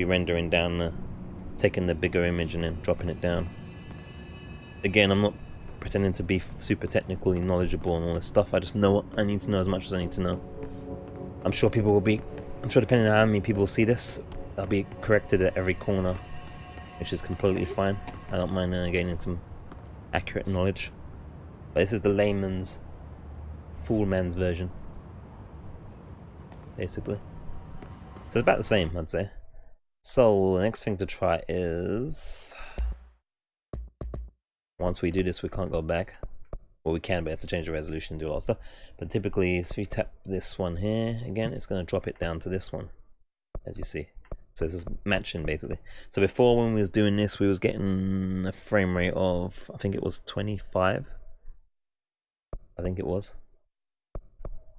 rendering down, taking the bigger image and then dropping it down. Again, I'm not pretending to be super technically knowledgeable and all this stuff. I just know what I need to know as much as I need to know. I'm sure people will be. I'm sure depending on how many people see this, I'll be corrected at every corner, which is completely fine. I don't mind gaining some accurate knowledge. But this is the layman's, fool man's version, basically. So it's about the same, I'd say. So the next thing to try is, once we do this, we can't go back. Well, we can, but we have to change the resolution and do a lot of stuff. But typically, if we tap this one here again, it's going to drop it down to this one, as you see. So this is matching basically. So before, when we was doing this, we was getting a frame rate of, I think it was 25. I think it was.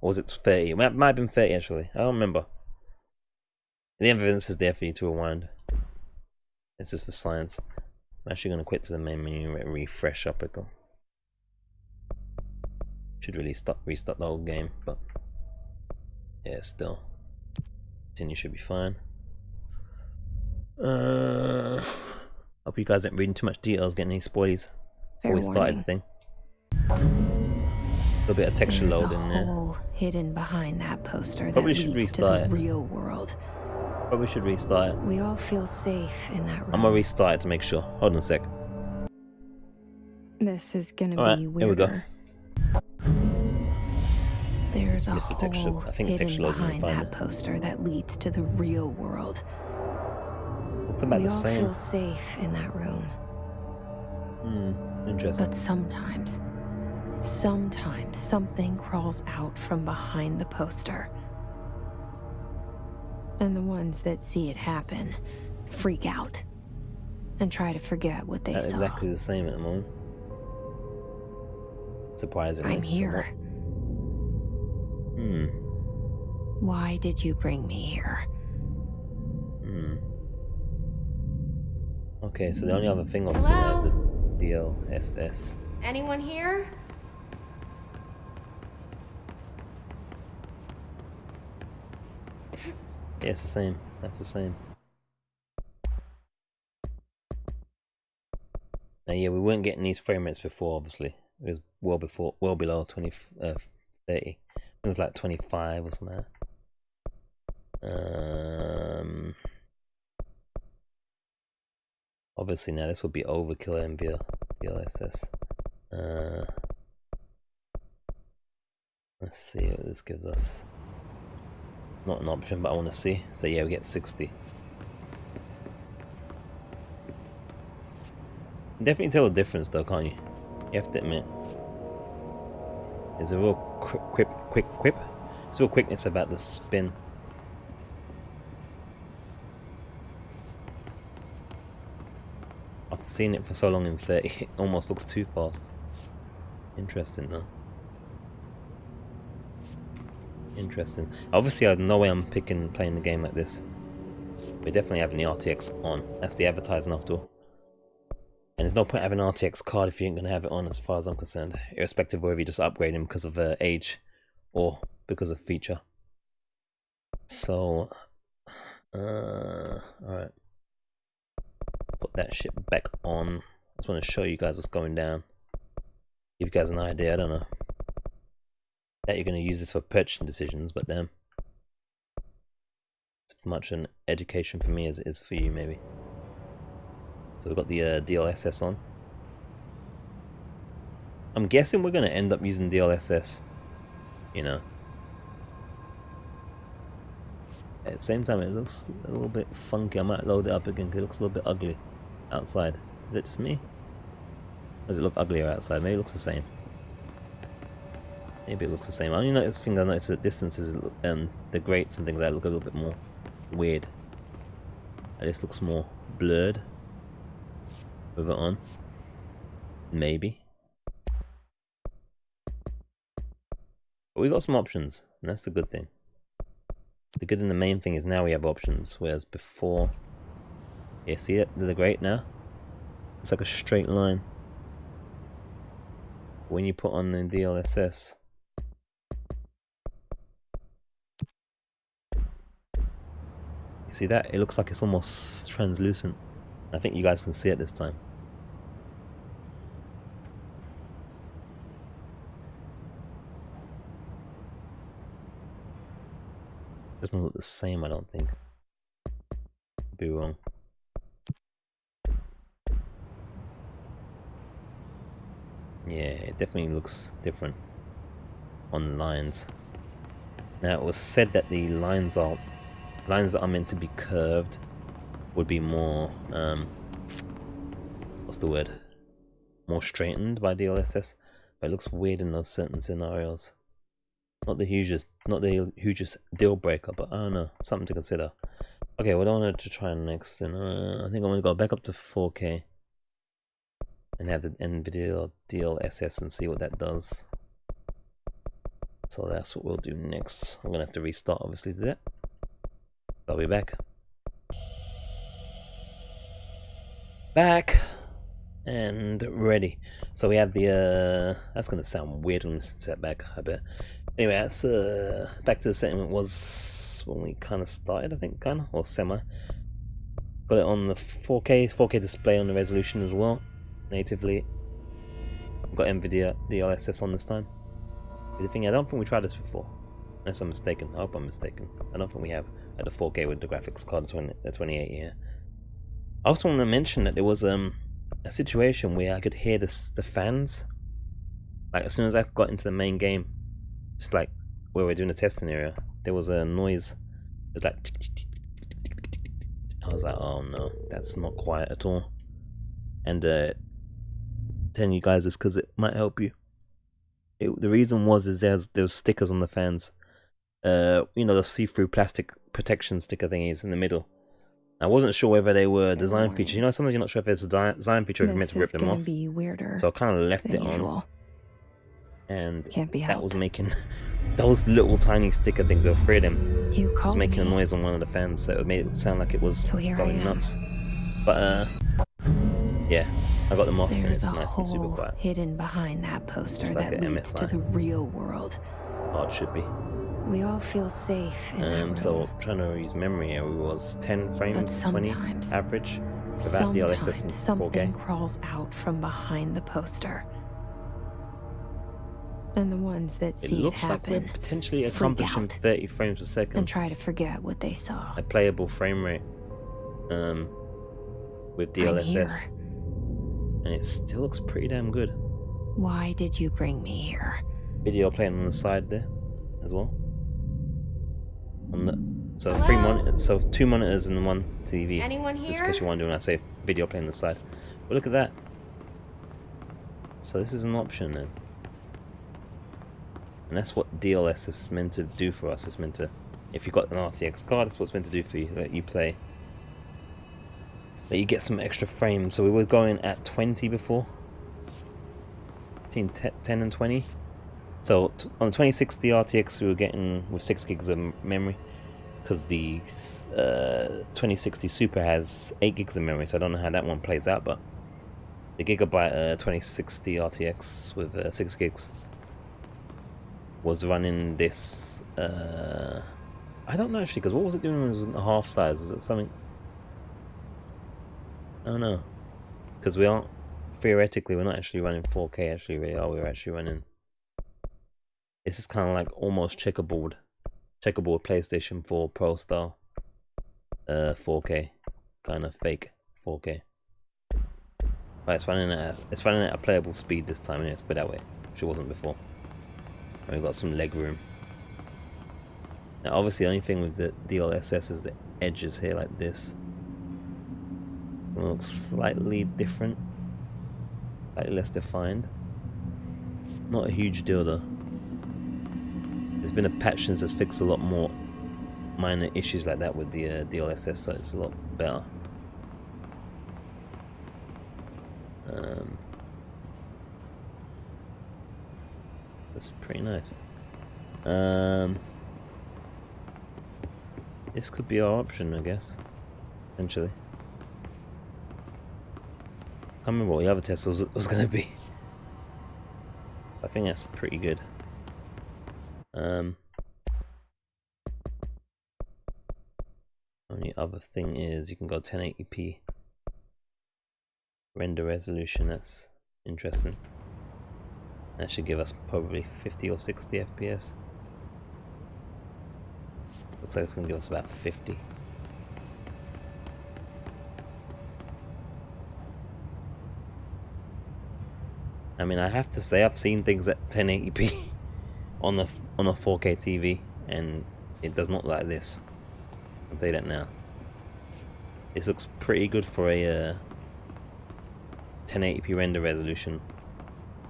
Or was it 30? It might have been 30 actually. I don't remember. The evidence is there for you to rewind. This is for science. I'm actually going to quit to the main menu and refresh up it. Should really restart the whole game, but yeah, still. Continue should be fine. Hope you guys aren't reading too much details, getting any spoilies before we started the thing. A little bit of texture load in there.
Hole hidden behind that poster
Probably
that
should
leads to
restart
the
it.
real world.
Probably should restart it.
We all feel safe in that room.
I'm gonna restart it to make sure. Hold on a sec.
This is gonna
Alright,
be
here we go.
weirder. There's a
Miss the texture.
hole
I think the
hidden
texture load didn't
behind
find
that
it.
poster that leads to the real world.
It's about
We
the
all
same.
feel safe in that room.
Interesting.
But sometimes something crawls out from behind the poster. And the ones that see it happen freak out and try to forget what they
That's
saw.
exactly the same at the moment. Surprisingly.
I'm here. Why did you bring me here?
Okay, so the only other thing on scene is the DLSS.
Anyone here?
Yeah, it's the same. That's the same. Now, yeah, we weren't getting these frame rates before, obviously. It was well below 30. It was like 25 or something. Obviously now this would be overkill in DLSS. Let's see what this gives us. Not an option, but I want to see. So yeah, we get 60. You can definitely tell the difference though, can't you? You have to admit. There's a real quick. There's a real quickness about the spin. After seeing it for so long in 30, it almost looks too fast. Interesting though. Interesting. Obviously, I have no way I'm playing the game like this. We're definitely having the RTX on. That's the advertising after all. And there's no point having an RTX card if you ain't gonna have it on, as far as I'm concerned. Irrespective of whether you're just upgrading because of age or because of feature. So, alright. Put that shit back on. I just want to show you guys what's going down. Give you guys an idea, I don't know. That you're going to use this for purchasing decisions, but damn. It's as much an education for me as it is for you, maybe. So we've got the DLSS on. I'm guessing we're going to end up using DLSS, you know, At the same time, it looks a little bit funky. I might load it up again because it looks a little bit ugly outside. Is it just me? Or does it look uglier outside? Maybe it looks the same. Maybe it looks the same. I only notice things I notice at distances, the grates and things like that look a little bit more weird. This looks more blurred with it on. Maybe. But we got some options, and that's the good thing. The good and the main thing is now we have options, whereas before, yeah, see it, the grate now? It's like a straight line. When you put on the DLSS, you see that? It looks like it's almost translucent. I think you guys can see it this time. Doesn't look the same, I don't think. Could be wrong. Yeah, it definitely looks different on the lines. Now it was said that the lines that are meant to be curved would be more what's the word? More straightened by DLSS, but it looks weird in those certain scenarios. Not the hugest deal breaker, but I don't know, something to consider. Okay, what I wanted to try next, then I think I'm gonna go back up to 4K and have the NVIDIA DLSS and see what that does. So that's what we'll do next. I'm gonna have to restart obviously to that. I'll be back. Back and ready. So we have the that's gonna sound weird when we set back, I bet. Anyway, that's back to the setting it was when we kind of started, I think, kind of, or semi. Got it on the 4K display on the resolution as well, natively. Got NVIDIA DLSS on this time. The thing, I don't think we tried this before, unless I'm mistaken. I hope I'm mistaken. I don't think we have at the 4K with the graphics card, the 28 here. I also want to mention that there was a situation where I could hear the fans, like as soon as I got into the main game, just like where we're doing the testing area, there was a noise. It's like I was like, oh no, that's not quiet at all. And telling you guys this because it might help you. The reason was there's stickers on the fans. You know, the see-through plastic protection sticker thingies in the middle. I wasn't sure whether they were design features. You know, sometimes you're not sure if it's a design feature or if you're meant to rip them off.
Be weirder
so I kind of left it
usual.
On. And
Can't be
that was making those little tiny sticker things. There were 3 of them.
You
was making a noise on one of the fans, so it made it sound like it was going nuts. But yeah, I got them off, and it's nice and super quiet.
Hidden behind that poster
just like
that leads to the real world.
Oh, it should be.
We all feel safe in that room.
So trying to use memory here, we was 10 frames, 20 average without DLSS and 4K.
Something crawls out from behind the poster. And the ones that see it happen
like we're potentially accomplishing 30 frames per second
and try to forget what they saw.
A playable frame rate with DLSS, and it still looks pretty damn good.
Why did you bring me here?
Video playing on the side there as well. So
Hello?
3 monitors, so 2 monitors and 1 TV.
Anyone here?
Just in case you're wondering when I say video playing on the side. But look at that. So this is an option then. And that's what DLSS is meant to do for us. It's meant to, if you've got an RTX card, that's what it's meant to do for you. Let you play. Let you get some extra frames. So we were going at 20 before. Between 10 and 20. So on the 2060 RTX we were getting with 6 gigs of memory. Because the 2060 Super has 8 gigs of memory. So I don't know how that one plays out. But the Gigabyte 2060 RTX with 6 gigs. Was running this I don't know actually, because what was it doing when it was half size? Was it something? I don't know, because we aren't, theoretically we're not actually running 4K actually, really are. We're actually running, this is kind of like almost checkerboard PlayStation 4 Pro style 4K, kind of fake 4K. But it's running at a playable speed this time, and it's put that way, which it wasn't before. And we've got some leg room. Now obviously the only thing with the DLSS is the edges here like this. It looks slightly different, slightly less defined. Not a huge deal though. There's been a patch since that's fixed a lot more minor issues like that with the DLSS, so it's a lot better. That's pretty nice. This could be our option, I guess, potentially. Can't remember what the other test was going to be. I think that's pretty good. Only other thing is you can go 1080p render resolution. That's interesting. That should give us probably 50 or 60 FPS. Looks like it's going to give us about 50. I mean, I have to say I've seen things at 1080p on a 4K TV, and it does not look like this. I'll tell you that now. This looks pretty good for a 1080p render resolution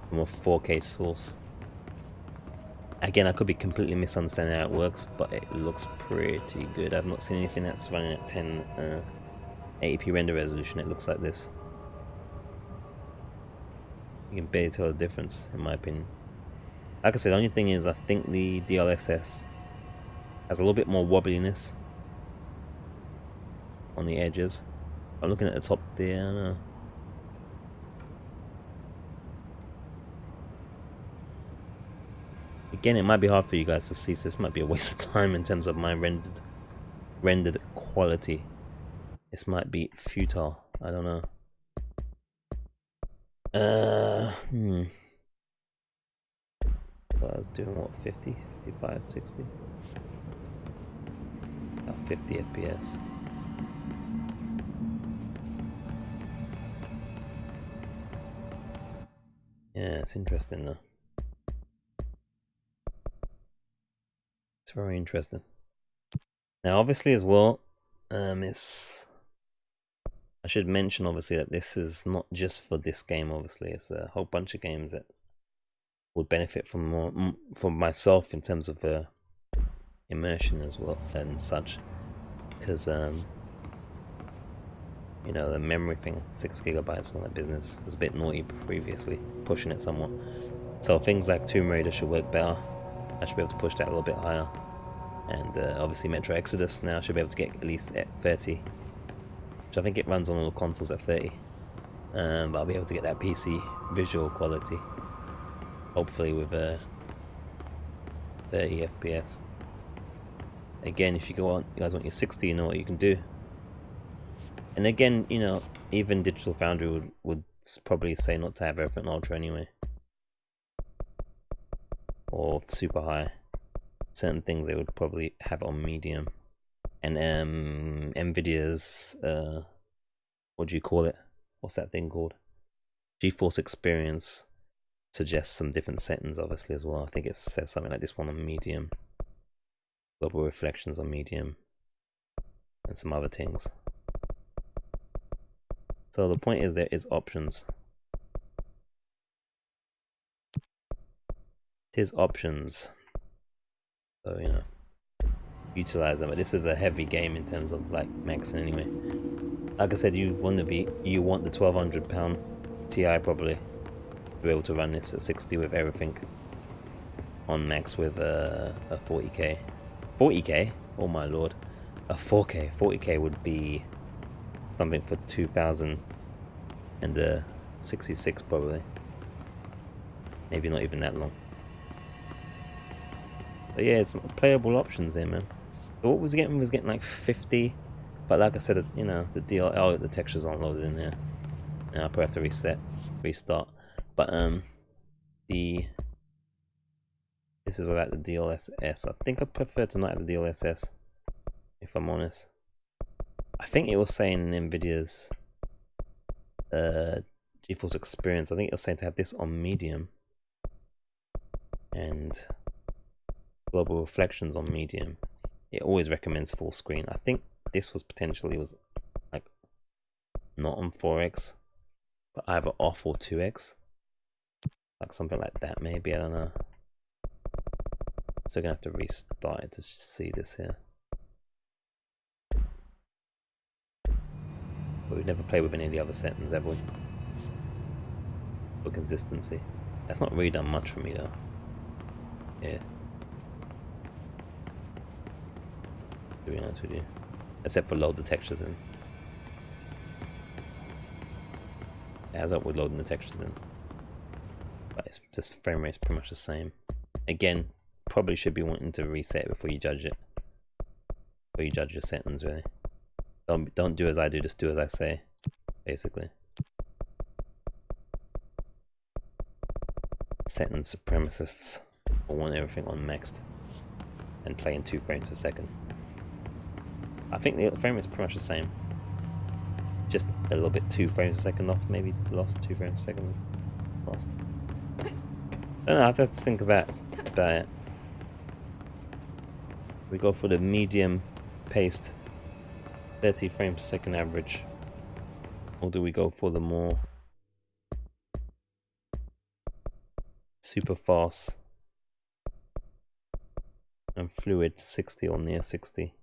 from a 4K source. Again, I could be completely misunderstanding how it works, but it looks pretty good. I've not seen anything that's running at 1080p render resolution. It looks like this. You can barely tell the difference, in my opinion. Like I said, the only thing is I think the DLSS has a little bit more wobbliness on the edges. I'm looking at the top there, I don't know. Again, it might be hard for you guys to see, so this might be a waste of time in terms of my rendered quality. This might be futile, I don't know. So I was doing what, 50, 55, 60? About 50 FPS. Yeah, it's interesting though. It's very interesting. Now obviously as well, I should mention obviously that this is not just for this game. Obviously it's a whole bunch of games that would benefit from more from myself in terms of immersion as well and such, because you know, the memory thing, 6 gigabytes and all that business was a bit naughty previously, pushing it somewhat. So things like Tomb Raider should work better. I should be able to push that a little bit higher, and obviously Metro Exodus now I should be able to get at least at 30, which I think it runs on all consoles at 30, but I'll be able to get that PC visual quality, hopefully with 30 FPS. Again, if you guys want your 60, you know what you can do. And again, you know, even Digital Foundry would probably say not to have everything ultra anyway, or super high. Certain things they would probably have on medium. And Nvidia's what do you call it? What's that thing called? GeForce Experience suggests some different settings, obviously, as well. I think it says something like this one on medium, global reflections on medium, and some other things. So the point is, there is options. There's options. So, you know, utilize them. But this is a heavy game in terms of like maxing anyway. Like I said, you want the £1,200 Ti probably to be able to run this at 60 with everything on max with a 40k. 40k? Oh my lord. A 4k. 40k would be something for 2066 probably. Maybe not even that long. But yeah, it's playable options here, man. So what was getting like 50, but like I said, you know, the textures aren't loaded in here. Now I'll probably have to restart. But this is without the DLSS. I think I prefer to not have the DLSS, if I'm honest. I think it was saying in Nvidia's GeForce Experience, I think it was saying to have this on medium and global reflections on medium. it always recommends full screen. I think this was potentially like not on 4x, but either off or 2x, like something like that maybe. I don't know. So gonna have to restart it to see this here. But we've never played with any of the other settings, have we? For consistency. That's not really done much for me though. Yeah. To be honest with you. Except for load the textures in. It has up with loading the textures in. But it's just frame rate's pretty much the same. Again, probably should be wanting to reset before you judge it. Before you judge your settings, really. Don't do as I do, just do as I say, basically. Settings supremacists will want everything on maxed and play in 2 frames per second. I think the frame rate is pretty much the same. Just a little bit 2 frames a second off, maybe lost 2 frames a second. Lost. I don't know, I have to think about it. We go for the medium paced 30 frames per second average, or do we go for the more super fast and fluid 60 or near 60?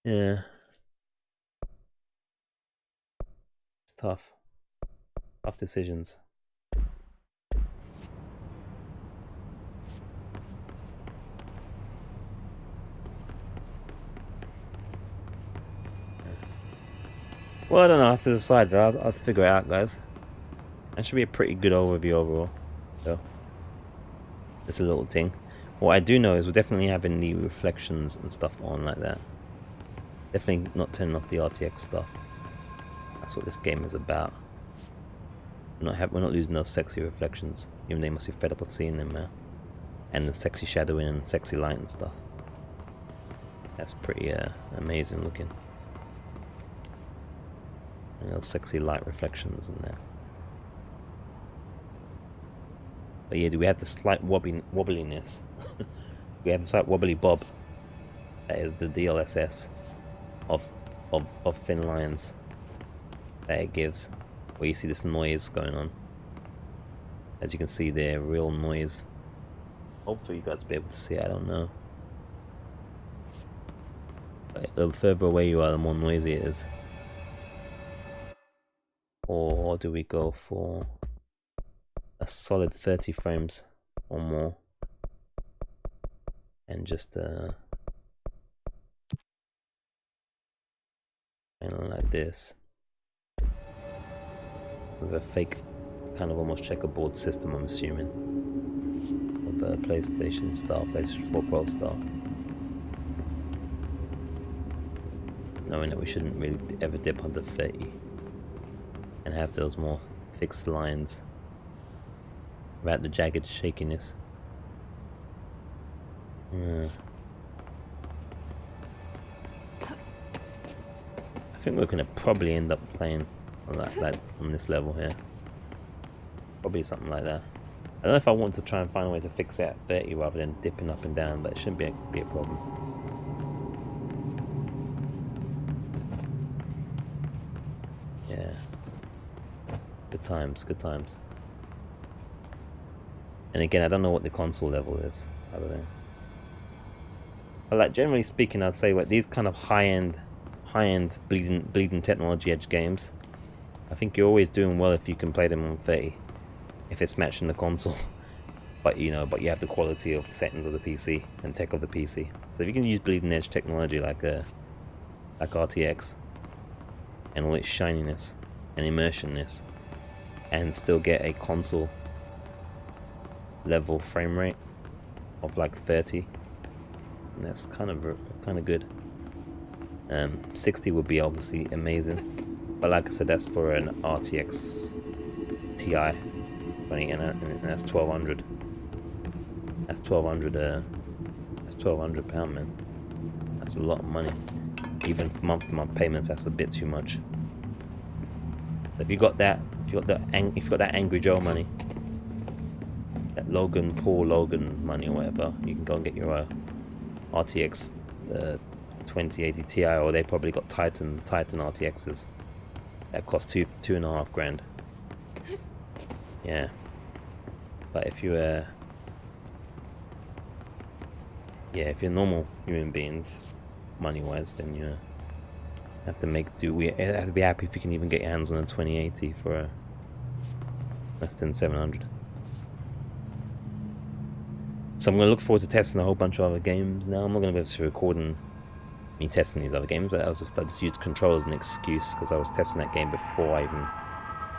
Yeah, it's tough decisions. Well, I don't know, I have to decide, but I'll have to figure it out, guys. That should be a pretty good overview overall. So, it's a little thing. What I do know is we're definitely having the reflections and stuff on like that. Definitely not turning off the RTX stuff. That's what this game is about. We're not losing those sexy reflections, even they must be fed up of seeing them now. And the sexy shadowing and sexy light and stuff. That's pretty amazing looking. And those sexy light reflections in there. But yeah, do we have the slight wobbliness? We have the slight wobbly bob. That is the DLSS of thin lines that it gives. Where you see this noise going on. As you can see there, real noise. Hopefully you guys will be able to see it, I don't know. But the further away you are, the more noisy it is. Or do we go for a solid 30 frames or more and just like this with a fake kind of almost checkerboard system, I'm assuming, of a PlayStation style, PlayStation 4 Pro style, knowing that we shouldn't really ever dip under 30 and have those more fixed lines without the jagged shakiness. I think we're gonna probably end up playing on that on this level here. Probably something like that. I don't know if I want to try and find a way to fix it at 30 rather than dipping up and down, but it shouldn't be a problem. Yeah. Good times, good times. And again, I don't know what the console level is, type of thing. But like generally speaking, I'd say like these kind of high-end bleeding technology edge games, I think you're always doing well if you can play them on 30, if it's matching the console. But you have the quality of settings of the PC and tech of the PC. So if you can use bleeding edge technology like RTX and all its shininess and immersionness, and still get a console level frame rate of like 30, and that's kind of good. 60 would be obviously amazing, but like I said, that's for an RTX Ti running, and that's 1200. That's 1200. That's 1200 £, man. That's a lot of money. Even for month-to-month payments, that's a bit too much. If you got that, if you got that Angry Joe money, that Paul Logan money or whatever, you can go and get your RTX 2080 Ti, or they probably got Titan RTXs that cost $2.5 grand. Yeah, but if you if you're normal human beings, money wise, then you have to make do. We have to be happy if you can even get your hands on a 2080 for less than 700. So I'm going to look forward to testing a whole bunch of other games now. I'm not going to be able to record me testing these other games, but I just used control as an excuse because I was testing that game before I even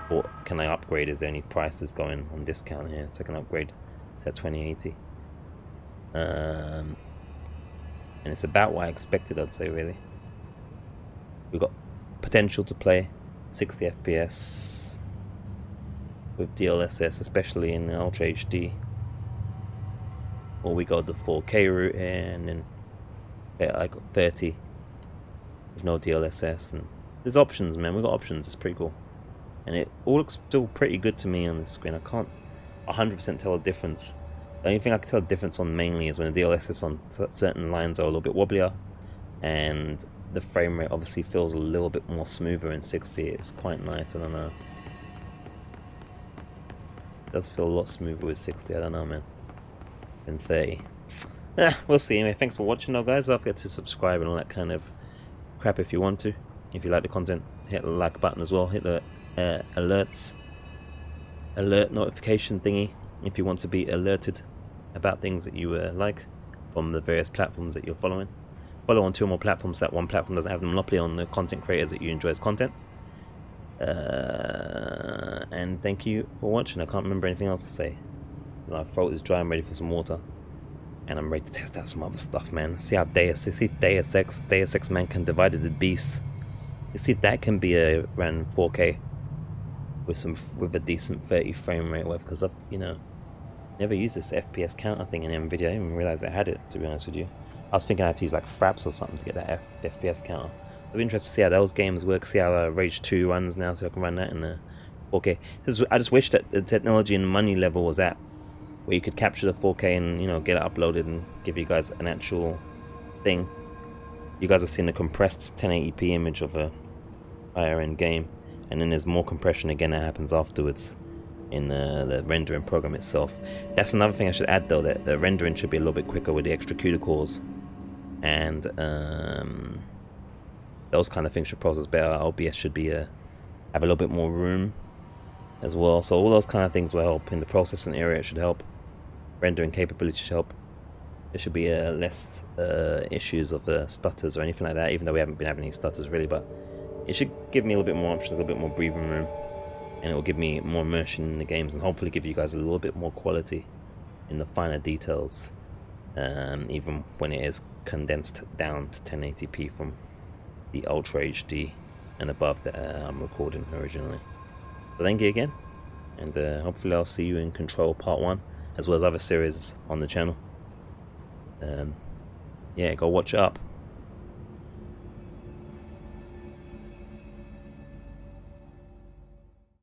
thought, can I upgrade? Is there any prices going on discount here so I can upgrade to that 2080? And it's about what I expected, I'd say, really. We've got potential to play 60 FPS with DLSS, especially in Ultra HD. Or we got the 4K route here, and then I got 30 with no DLSS. And there's options, man. We got options. It's pretty cool, and it all looks still pretty good to me on the screen. I can't 100% tell the difference. The only thing I can tell the difference on mainly is when the DLSS on certain lines are a little bit wobblier, and the frame rate obviously feels a little bit more smoother in 60. It's quite nice. I don't know. It does feel a lot smoother with 60. I don't know, man. Than 30. We'll see. Anyway, thanks for watching, though, guys. Don't forget to subscribe and all that kind of crap if you want to. If you like the content, hit the like button as well. Hit the alert notification thingy if you want to be alerted about things that you like from the various platforms that you're following. Follow on 2 more platforms. That one platform doesn't have the monopoly on the content creators that you enjoy as content. And thank you for watching. I can't remember anything else to say. My throat is dry. I'm ready for some water, and I'm ready to test out some other stuff, man. See how Deus Ex man can divide the beast. You see that can be ran 4K with a decent 30 frame rate, because I've never used this FPS counter thing in NVIDIA. I didn't even realize I had it, to be honest with you. I was thinking I had to use like Fraps or something to get that FPS counter. I'd be interested to see how those games work. See how Rage 2 runs now, so I can run that in 4K. I just wish that the technology and money level was at where you could capture the 4K and get it uploaded and give you guys an actual thing. You guys have seen a compressed 1080p image of a higher end game, and then there's more compression again that happens afterwards in the rendering program itself. That's another thing I should add, though, that the rendering should be a little bit quicker with the extra CUDA cores, and those kind of things should process better. OBS should be have a little bit more room as well, so all those kind of things will help. In the processing area, it should help. Rendering capability should help. There should be less issues of stutters or anything like that, even though we haven't been having any stutters really, but it should give me a little bit more options, a little bit more breathing room, and it will give me more immersion in the games, and hopefully give you guys a little bit more quality in the finer details, even when it is condensed down to 1080p from the Ultra HD and above that I'm recording originally. So thank you again, and hopefully I'll see you in Control Part 1, as well as other series on the channel. Yeah, go watch it up.